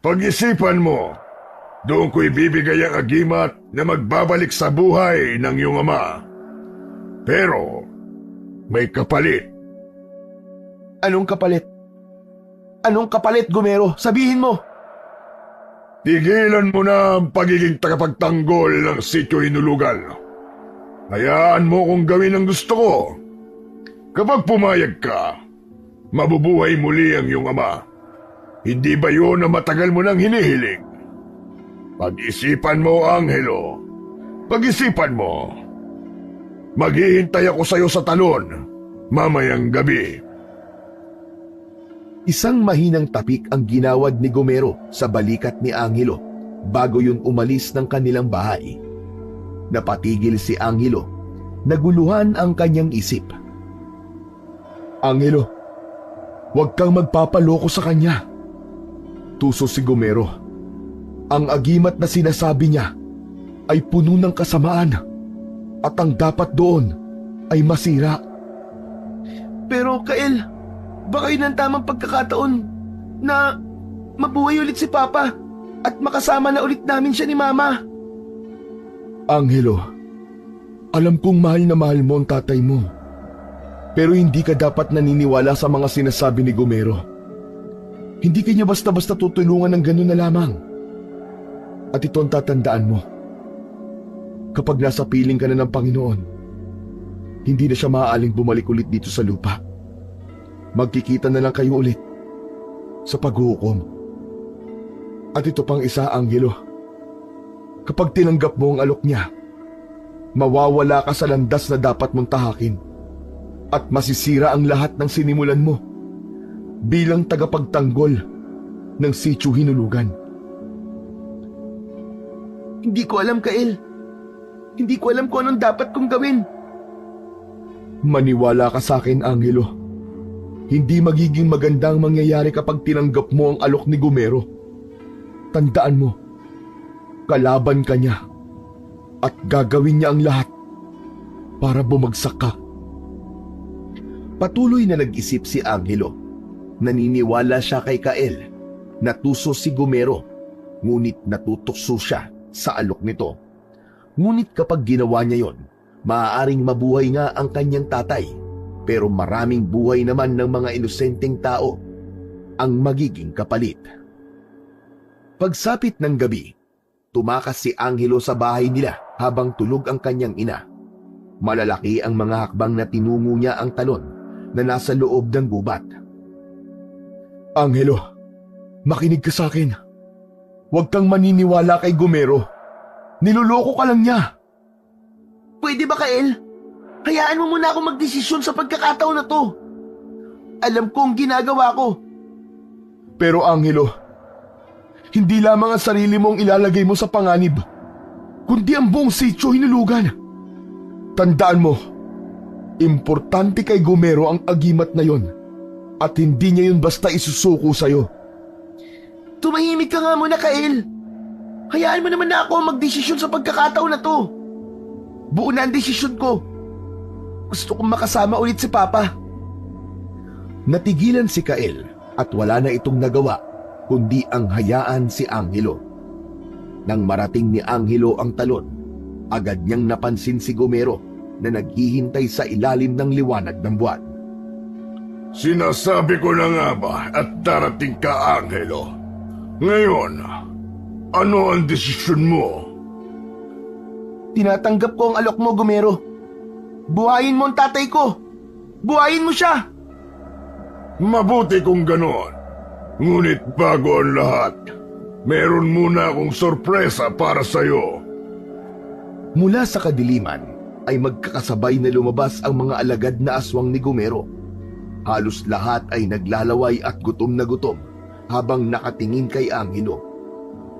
[SPEAKER 4] Pag-isipan mo, doon ko ibibigay ang agimat na magbabalik sa buhay ng iyong ama. Pero may kapalit.
[SPEAKER 1] Anong kapalit? Anong kapalit, Gomero? Sabihin mo!
[SPEAKER 4] Tigilan mo na ang pagiging tagapagtanggol ng sityo Hinulugan. Hayaan mo kung gawin ang gusto ko. Kapag pumayag ka, mabubuhay muli ang iyong ama. Hindi ba yun na matagal mo nang hinihiling? Pag-isipan mo, Angelo. Pag-isipan mo. Maghihintay ako sa iyo sa talon mamayang gabi.
[SPEAKER 2] Isang mahinang tapik ang ginawad ni Gomero sa balikat ni Angelo bago yun umalis ng kanilang bahay. Napatigil si Angelo. Naguluhan ang kanyang isip. Angelo, huwag kang magpapaloko sa kanya. Tuso si Gomero. Ang agimat na sinasabi niya ay puno ng kasamaan at ang dapat doon ay masira.
[SPEAKER 1] Pero, Kael, baka yun ang tamang pagkakataon na mabuhay ulit si Papa at makasama na ulit namin siya ni Mama.
[SPEAKER 2] Angelo, alam kong mahal na mahal mo ang tatay mo. Pero hindi ka dapat naniniwala sa mga sinasabi ni Gomero. Hindi kanya basta-basta tutulungan ng gano'n na lamang. At ito ang tatandaan mo. Kapag nasa piling ka na ng Panginoon, hindi na siya maaaling bumalik ulit dito sa lupa. Magkikita na lang kayo ulit sa paghuhukom. At ito pang isa, Angelo. Kapag tinanggap mo ang alok niya, mawawala ka sa landas na dapat mong tahakin at masisira ang lahat ng sinimulan mo bilang tagapagtanggol ng Sitio Hinulugan.
[SPEAKER 1] Hindi ko alam, Kael. Hindi ko alam kung anong dapat kong gawin.
[SPEAKER 2] Maniwala ka sa akin, Angelo. Hindi magiging maganda ang mangyayari kapag tinanggap mo ang alok ni Gumero. Tandaan mo, kalaban ka niya at gagawin niya ang lahat para bumagsak ka. Patuloy na nag-isip si Angelo. Naniniwala siya kay Kael na tuso si Gumero, ngunit natutukso siya sa alok nito. Ngunit kapag ginawa niya yon, maaaring mabuhay nga ang kanyang tatay, pero maraming buhay naman ng mga inosenteng tao ang magiging kapalit. Pagsapit ng gabi, tumakas si Angelo sa bahay nila habang tulog ang kanyang ina. Malalaki ang mga hakbang na tinungo niya ang talon na nasa loob ng gubat. Angelo, makinig ka sa akin. Huwag kang maniniwala kay Gumero. Niloloko ka lang niya.
[SPEAKER 1] Pwede ba, Kael? Hayaan mo muna ako magdesisyon sa pagkakataon na to. Alam ko ang ginagawa ko.
[SPEAKER 2] Pero Angelo, hindi lamang ang sarili mong ilalagay mo sa panganib, kundi ang buong sitio Hinulugan. Tandaan mo, importante kay Gumero ang agimat na yon at hindi niya yun basta isusuko sa'yo.
[SPEAKER 1] Tumahimik ka nga muna, Kael. Hayaan mo naman na ako magdesisyon sa pagkakataon na to. Buo na ang desisyon ko. Gusto kong makasama ulit si Papa.
[SPEAKER 2] Natigilan si Kael at wala na itong nagawa kundi ang hayaan si Angelo. Nang marating ni Angelo ang talon, agad niyang napansin si Gumero na naghihintay sa ilalim ng liwanag ng buwan.
[SPEAKER 4] Sinasabi ko na nga ba at darating ka, Angelo? Ngayon, ano ang desisyon mo?
[SPEAKER 1] Tinatanggap ko ang alok mo, Gumero. Buhayin mo ang tatay ko. Buhayin mo siya.
[SPEAKER 4] Mabuti kung ganon. Ngunit bago ang lahat, meron muna akong sorpresa para sa'yo.
[SPEAKER 2] Mula sa kadiliman ay magkakasabay na lumabas ang mga alagad na aswang ni Gumero. Halos lahat ay naglalaway at gutom na gutom habang nakatingin kay Angelo.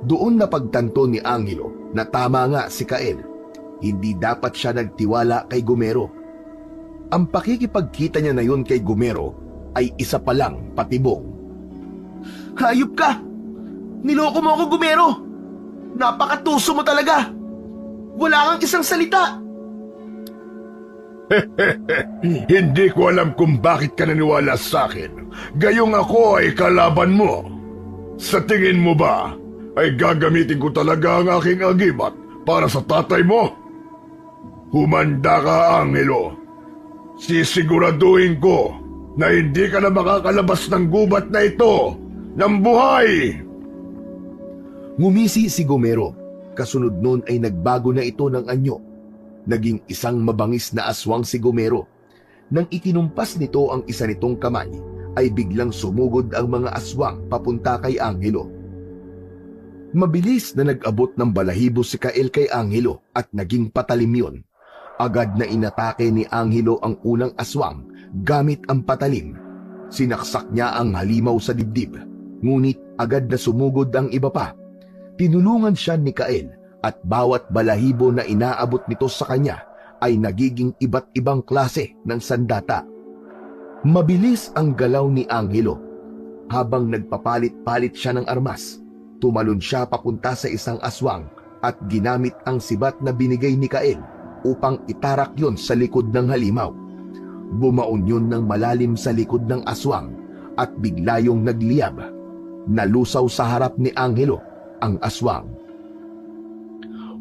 [SPEAKER 2] Doon napagtanto ni Angelo na tama nga si Kael. Hindi dapat siya nagtiwala kay Gumero. Ang pakikipagkita niya na yun kay Gumero ay isa palang patibong.
[SPEAKER 1] Hayop ka! Niloko mo ako, Gumero! Napakatuso mo talaga! Wala kang isang salita!
[SPEAKER 4] Hindi ko alam kung bakit ka naniwala sa akin. Gayong ako ay kalaban mo. Sa tingin mo ba, ay gagamitin ko talaga ang aking agimat para sa tatay mo? Humanda ka, Angelo. Sisiguraduhin ko na hindi ka na makakalabas ng gubat na ito ng buhay!
[SPEAKER 2] Ngumisi si Gumero. Kasunod nun ay nagbago na ito ng anyo. Naging isang mabangis na aswang si Gumero. Nang ikinumpas nito ang isa nitong kamay, ay biglang sumugod ang mga aswang papunta kay Angelo. Mabilis na nag-abot ng balahibo si Kael kay Angelo at naging patalim yun. Agad na inatake ni Angelo ang unang aswang gamit ang patalim. Sinaksak niya ang halimaw sa dibdib, ngunit agad na sumugod ang iba pa. Tinulungan siya ni Kael at bawat balahibo na inaabot nito sa kanya ay nagiging iba't ibang klase ng sandata. Mabilis ang galaw ni Angelo. Habang nagpapalit-palit siya ng armas, tumalon siya papunta sa isang aswang at ginamit ang sibat na binigay ni Kael upang itarak yon sa likod ng halimaw. Bumaon yun ng malalim sa likod ng aswang at bigla yung nagliyab. Nalusaw sa harap ni Angelo ang aswang.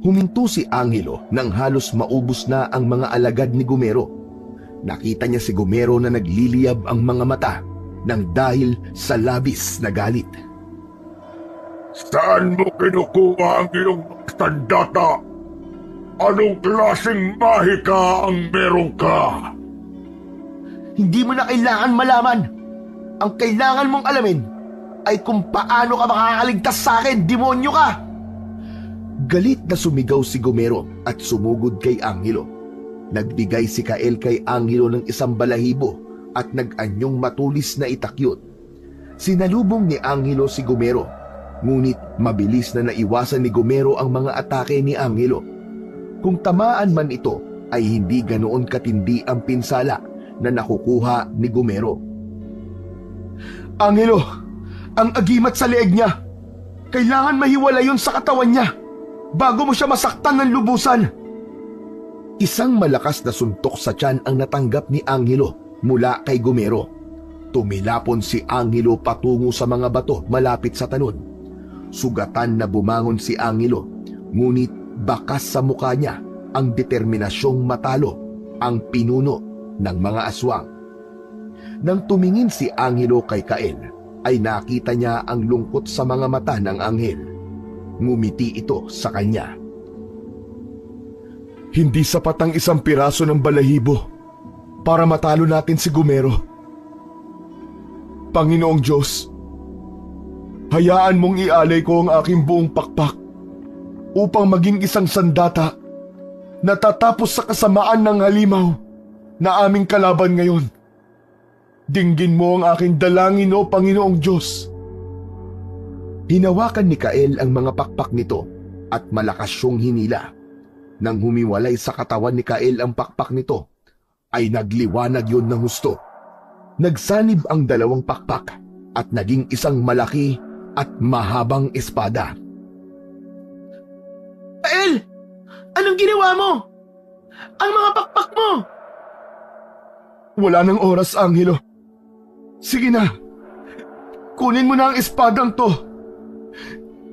[SPEAKER 2] Huminto si Angelo nang halos maubos na ang mga alagad ni Gumero. Nakita niya si Gumero na nagliliyab ang mga mata nang dahil sa labis na galit.
[SPEAKER 4] Saan mo kinukuha ang iyong sandata? Anong klaseng mahika ang meron ka?
[SPEAKER 1] Hindi mo na kailangan malaman. Ang kailangan mong alamin ay kung paano ka makakaligtas sa akin, demonyo ka!
[SPEAKER 2] Galit na sumigaw si Gomero at sumugod kay Angelo. Nagbigay si Kael kay Angelo ng isang balahibo at nag-anyong matulis na itakyot. Sinalubong ni Angelo si Gomero, ngunit mabilis na naiwasan ni Gomero ang mga atake ni Angelo. Kung tamaan man ito, ay hindi ganoon katindi ang pinsala na nakukuha ni Gomero. Angelo, ang agimat sa leeg niya. Kailangan mahiwala yun sa katawan niya bago mo siya masaktan ng lubusan. Isang malakas na suntok sa tiyan ang natanggap ni Angelo mula kay Gomero. Tumilapon si Angelo patungo sa mga bato malapit sa talon. Sugatan na bumangon si Angelo, ngunit bakas sa mukha niya ang determinasyong matalo ang pinuno ng mga aswang. Nang tumingin si Angelo kay Kael, ay nakita niya ang lungkot sa mga mata ng anghel. Ngumiti ito sa kanya. Hindi sapat ang isang piraso ng balahibo para matalo natin si Gomero. Panginoong Diyos, hayaan mong ialay ko ang aking buong pakpak upang maging isang sandata na tatapos sa kasamaan ng halimaw na aming kalaban ngayon. Dinggin mo ang aking dalangin, o Panginoong Diyos. Hinawakan ni Kael ang mga pakpak nito at malakas siyang hinila. Nang humiwalay sa katawan ni Kael ang pakpak nito, ay nagliwanag yun ng husto. Nagsanib ang dalawang pakpak at naging isang malaki at mahabang espada.
[SPEAKER 1] Kael! Anong ginawa mo? Ang mga pakpak mo!
[SPEAKER 2] Wala nang oras, Angelo. Sige na. Kunin mo na ang espadang to.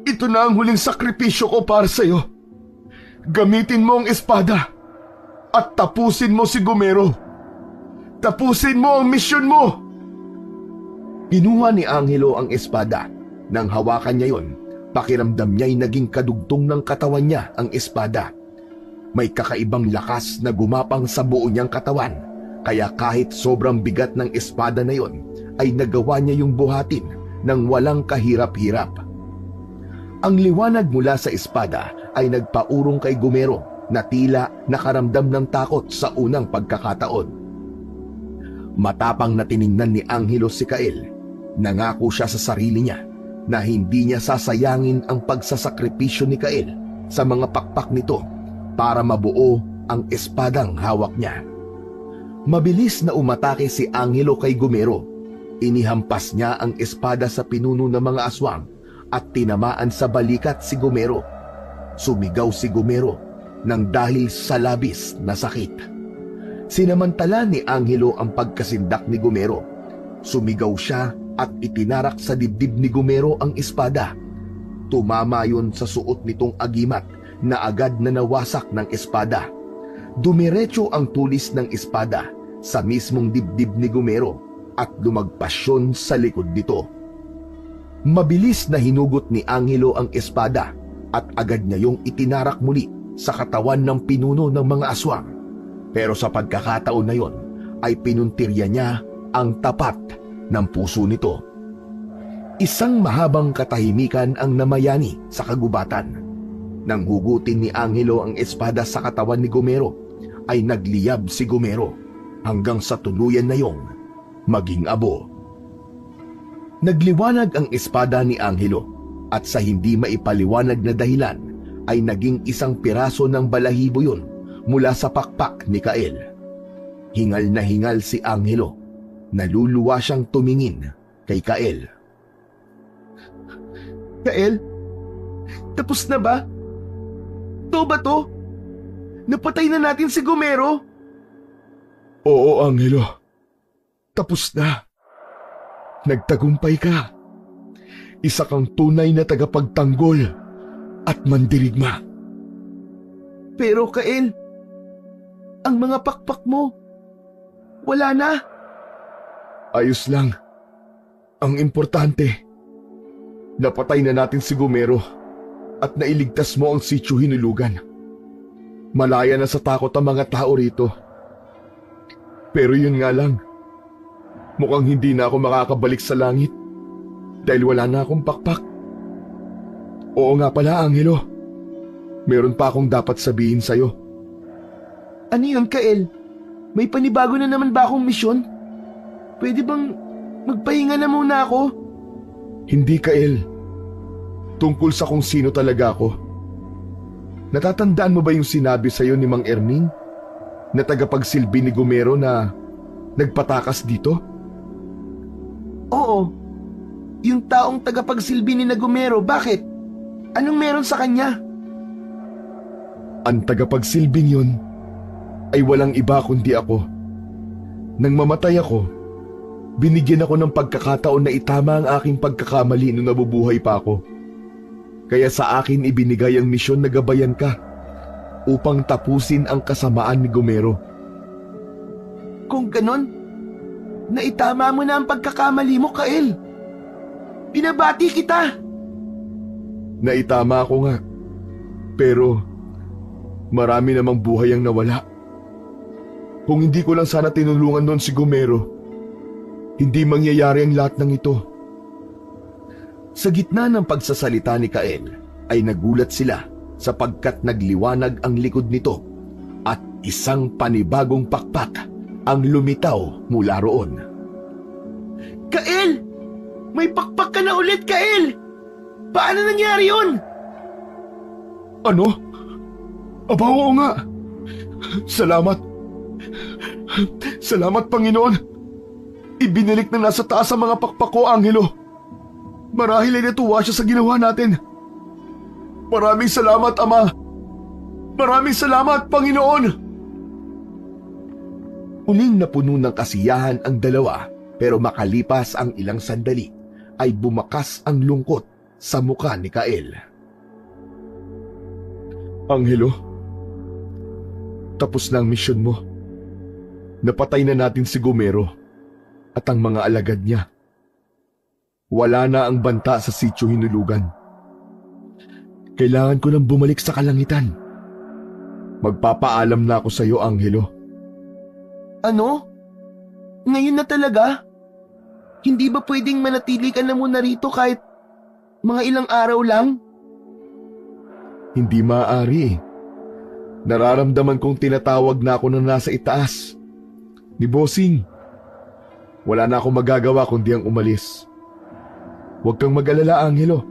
[SPEAKER 2] Ito na ang huling sakripisyo ko para sa'yo. Gamitin mo ang espada at tapusin mo si Gomero. Tapusin mo ang misyon mo. Kinuha ni Angelo ang espada. Nang hawakan niya yon, pakiramdam niya'y naging kadugtong ng katawan niya ang espada. May kakaibang lakas na gumapang sa buo niyang katawan, kaya kahit sobrang bigat ng espada na yon, ay nagawa niya yung buhatin ng walang kahirap-hirap. Ang liwanag mula sa espada ay nagpaurong kay Gomero na tila nakaramdam ng takot sa unang pagkakataon. Matapang na tiningnan ni Angelo si Kael. Nangako siya sa sarili niya na hindi niya sasayangin ang pagsasakripisyo ni Kael sa mga pakpak nito para mabuo ang espadang hawak niya. Mabilis na umatake si Angelo kay Gomero. Inihampas niya ang espada sa pinuno ng mga aswang at tinamaan sa balikat si Gomero. Sumigaw si Gomero nang dahil sa labis na sakit. Sinamantala ni Angelo ang pagkasindak ni Gomero. Sumigaw siya at itinarak sa dibdib ni Gomero ang espada. Tumama yun sa suot nitong agimat na agad na nawasak ng espada. Dumiretso ang tulis ng espada sa mismong dibdib ni Gomero at lumagpas yun sa likod nito. Mabilis na hinugot ni Angelo ang espada at agad niya yung itinarak muli sa katawan ng pinuno ng mga aswang. Pero sa pagkakataon na yon ay pinuntirya niya ang tapat ng puso nito. Isang mahabang katahimikan ang namayani sa kagubatan. Nang hugutin ni Angelo ang espada sa katawan ni Gomero, ay nagliyab si Gomero hanggang sa tuluyan na yung maging abo. Nagliwanag ang espada ni Angelo at sa hindi maipaliwanag na dahilan ay naging isang piraso ng balahibo yun mula sa pakpak ni Kael. Hingal na hingal si Angelo. Naluluwa siyang tumingin kay Kael.
[SPEAKER 1] Kael? Tapos na ba? To ba to? Napatay na natin si Gomero?
[SPEAKER 2] Oo, Angelo. Tapos na. Nagtagumpay ka. Isa kang tunay na tagapagtanggol at mandirigma.
[SPEAKER 1] Pero Kael, ang mga pakpak mo, wala na.
[SPEAKER 2] Ayos lang. Ang importante, napatay na natin si Gomero at nailigtas mo ang sityo Hinulugan. Malaya na sa takot ang mga tao rito. Pero yun nga lang, mukhang hindi na ako makakabalik sa langit dahil wala na akong pakpak. Oo nga pala, Angelo. Meron pa akong dapat sabihin sa'yo.
[SPEAKER 1] Ano yun, Kael? May panibago na naman ba akong misyon? Pwede bang magpahinga na muna ako?
[SPEAKER 2] Hindi, Kael. Tungkol sa kung sino talaga ako. Natatandaan mo ba yung sinabi sa'yo ni Mang Erning na tagapagsilbi ni Gumero na nagpatakas dito?
[SPEAKER 1] Oo. Yung taong tagapagsilbi ni Nagumero, bakit? Anong meron sa kanya?
[SPEAKER 2] Ang tagapagsilbing yun ay walang iba kundi ako. Nang mamatay ako, binigyan ako ng pagkakataon na itama ang aking pagkakamali nung nabubuhay pa ako. Kaya sa akin ibinigay ang misyon na gabayan ka upang tapusin ang kasamaan ni Gumero.
[SPEAKER 1] Kung ganon, naitama mo na ang pagkakamali mo, Kael. Binabati kita.
[SPEAKER 2] Naitama ko nga. Pero marami namang buhay ang nawala. Kung hindi ko lang sana tinulungan noon si Gumero, hindi mangyayari ang lahat ng ito. Sa gitna ng pagsasalita ni Kael ay nagulat sila sapagkat nagliwanag ang likod nito at isang panibagong pakpak ang lumitaw mula roon.
[SPEAKER 1] Kael! May pakpak ka na ulit, Kael! Paano nangyari yun?
[SPEAKER 2] Ano? Aba, oo nga. Salamat. Salamat, Panginoon. Ibinalik na nasa taas ang mga pakpak ko, Angelo. Marahil ay natuwa siya sa ginawa natin. Maraming salamat, Ama. Maraming salamat, Panginoon. Uling napuno ng kasiyahan ang dalawa, pero makalipas ang ilang sandali ay bumakas ang lungkot sa mukha ni Kael. Angelo, tapos na ang misyon mo. Napatay na natin si Gumero at ang mga alagad niya. Wala na ang banta sa sitio Hinulugan. Kailangan ko nang bumalik sa kalangitan. Magpapaalam na ako sa iyo, Angelo.
[SPEAKER 1] Ano? Ngayon na talaga? Hindi ba pwedeng manatili ka na muna rito kahit mga ilang araw lang?
[SPEAKER 2] Hindi maaari. Nararamdaman kong tinatawag na ako na nasa itaas. Ni Bossing. Wala na akong magagawa kundi ang umalis. Huwag kang mag-alala, Angelo.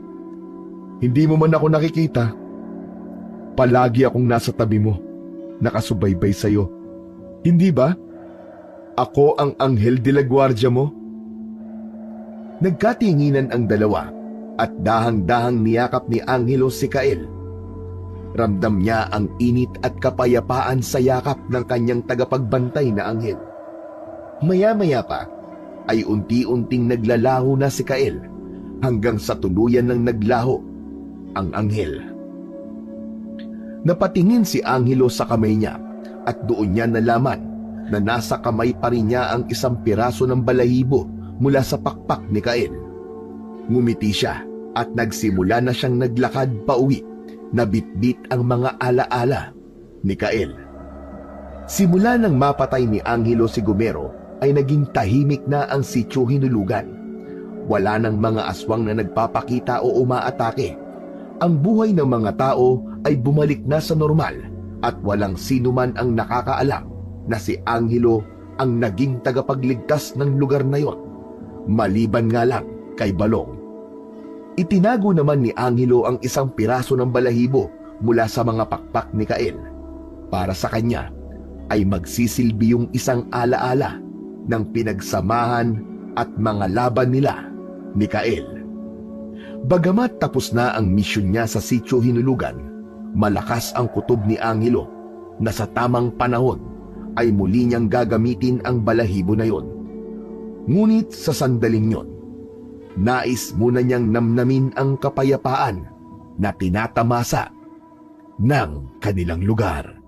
[SPEAKER 2] Hindi mo man ako nakikita. Palagi akong nasa tabi mo, nakasubaybay sa'yo. Hindi ba? Ako ang anghel de la guardia mo? Nagkatinginan ang dalawa at dahang-dahang niyakap ni Angelo si Kael. Ramdam niya ang init at kapayapaan sa yakap ng kanyang tagapagbantay na anghel. Maya-maya pa ay unti-unting naglalaho na si Kael hanggang sa tuluyan ng naglaho ang anghel. Napatingin si Angelo sa kamay niya at doon niya nalaman na nasa kamay pa rin niya ang isang piraso ng balahibo mula sa pakpak ni Kael. Ngumiti siya at nagsimula na siyang naglakad pauwi na bitbit ang mga alaala ni Kael. Simula nang mapatay ni Angelo si Gumero ay naging tahimik na ang sitio Hinulugan. Wala nang mga aswang na nagpapakita o umaatake. Ang buhay ng mga tao ay bumalik na sa normal at walang sino man ang nakakaalam na si Angelo ang naging tagapagligtas ng lugar na yon, maliban nga lang kay Balong. Itinago naman ni Angelo ang isang piraso ng balahibo mula sa mga pakpak ni Kael. Para sa kanya ay magsisilbi yung isang alaala ng pinagsamahan at mga laban nila ni Kael. Bagamat tapos na ang misyon niya sa sitio Hinulugan, malakas ang kutob ni Angelo na sa tamang panahon ay muli niyang gagamitin ang balahibo na yon. Ngunit sa sandaling yon, nais muna niyang namnamin ang kapayapaan na tinatamasa ng kanilang lugar.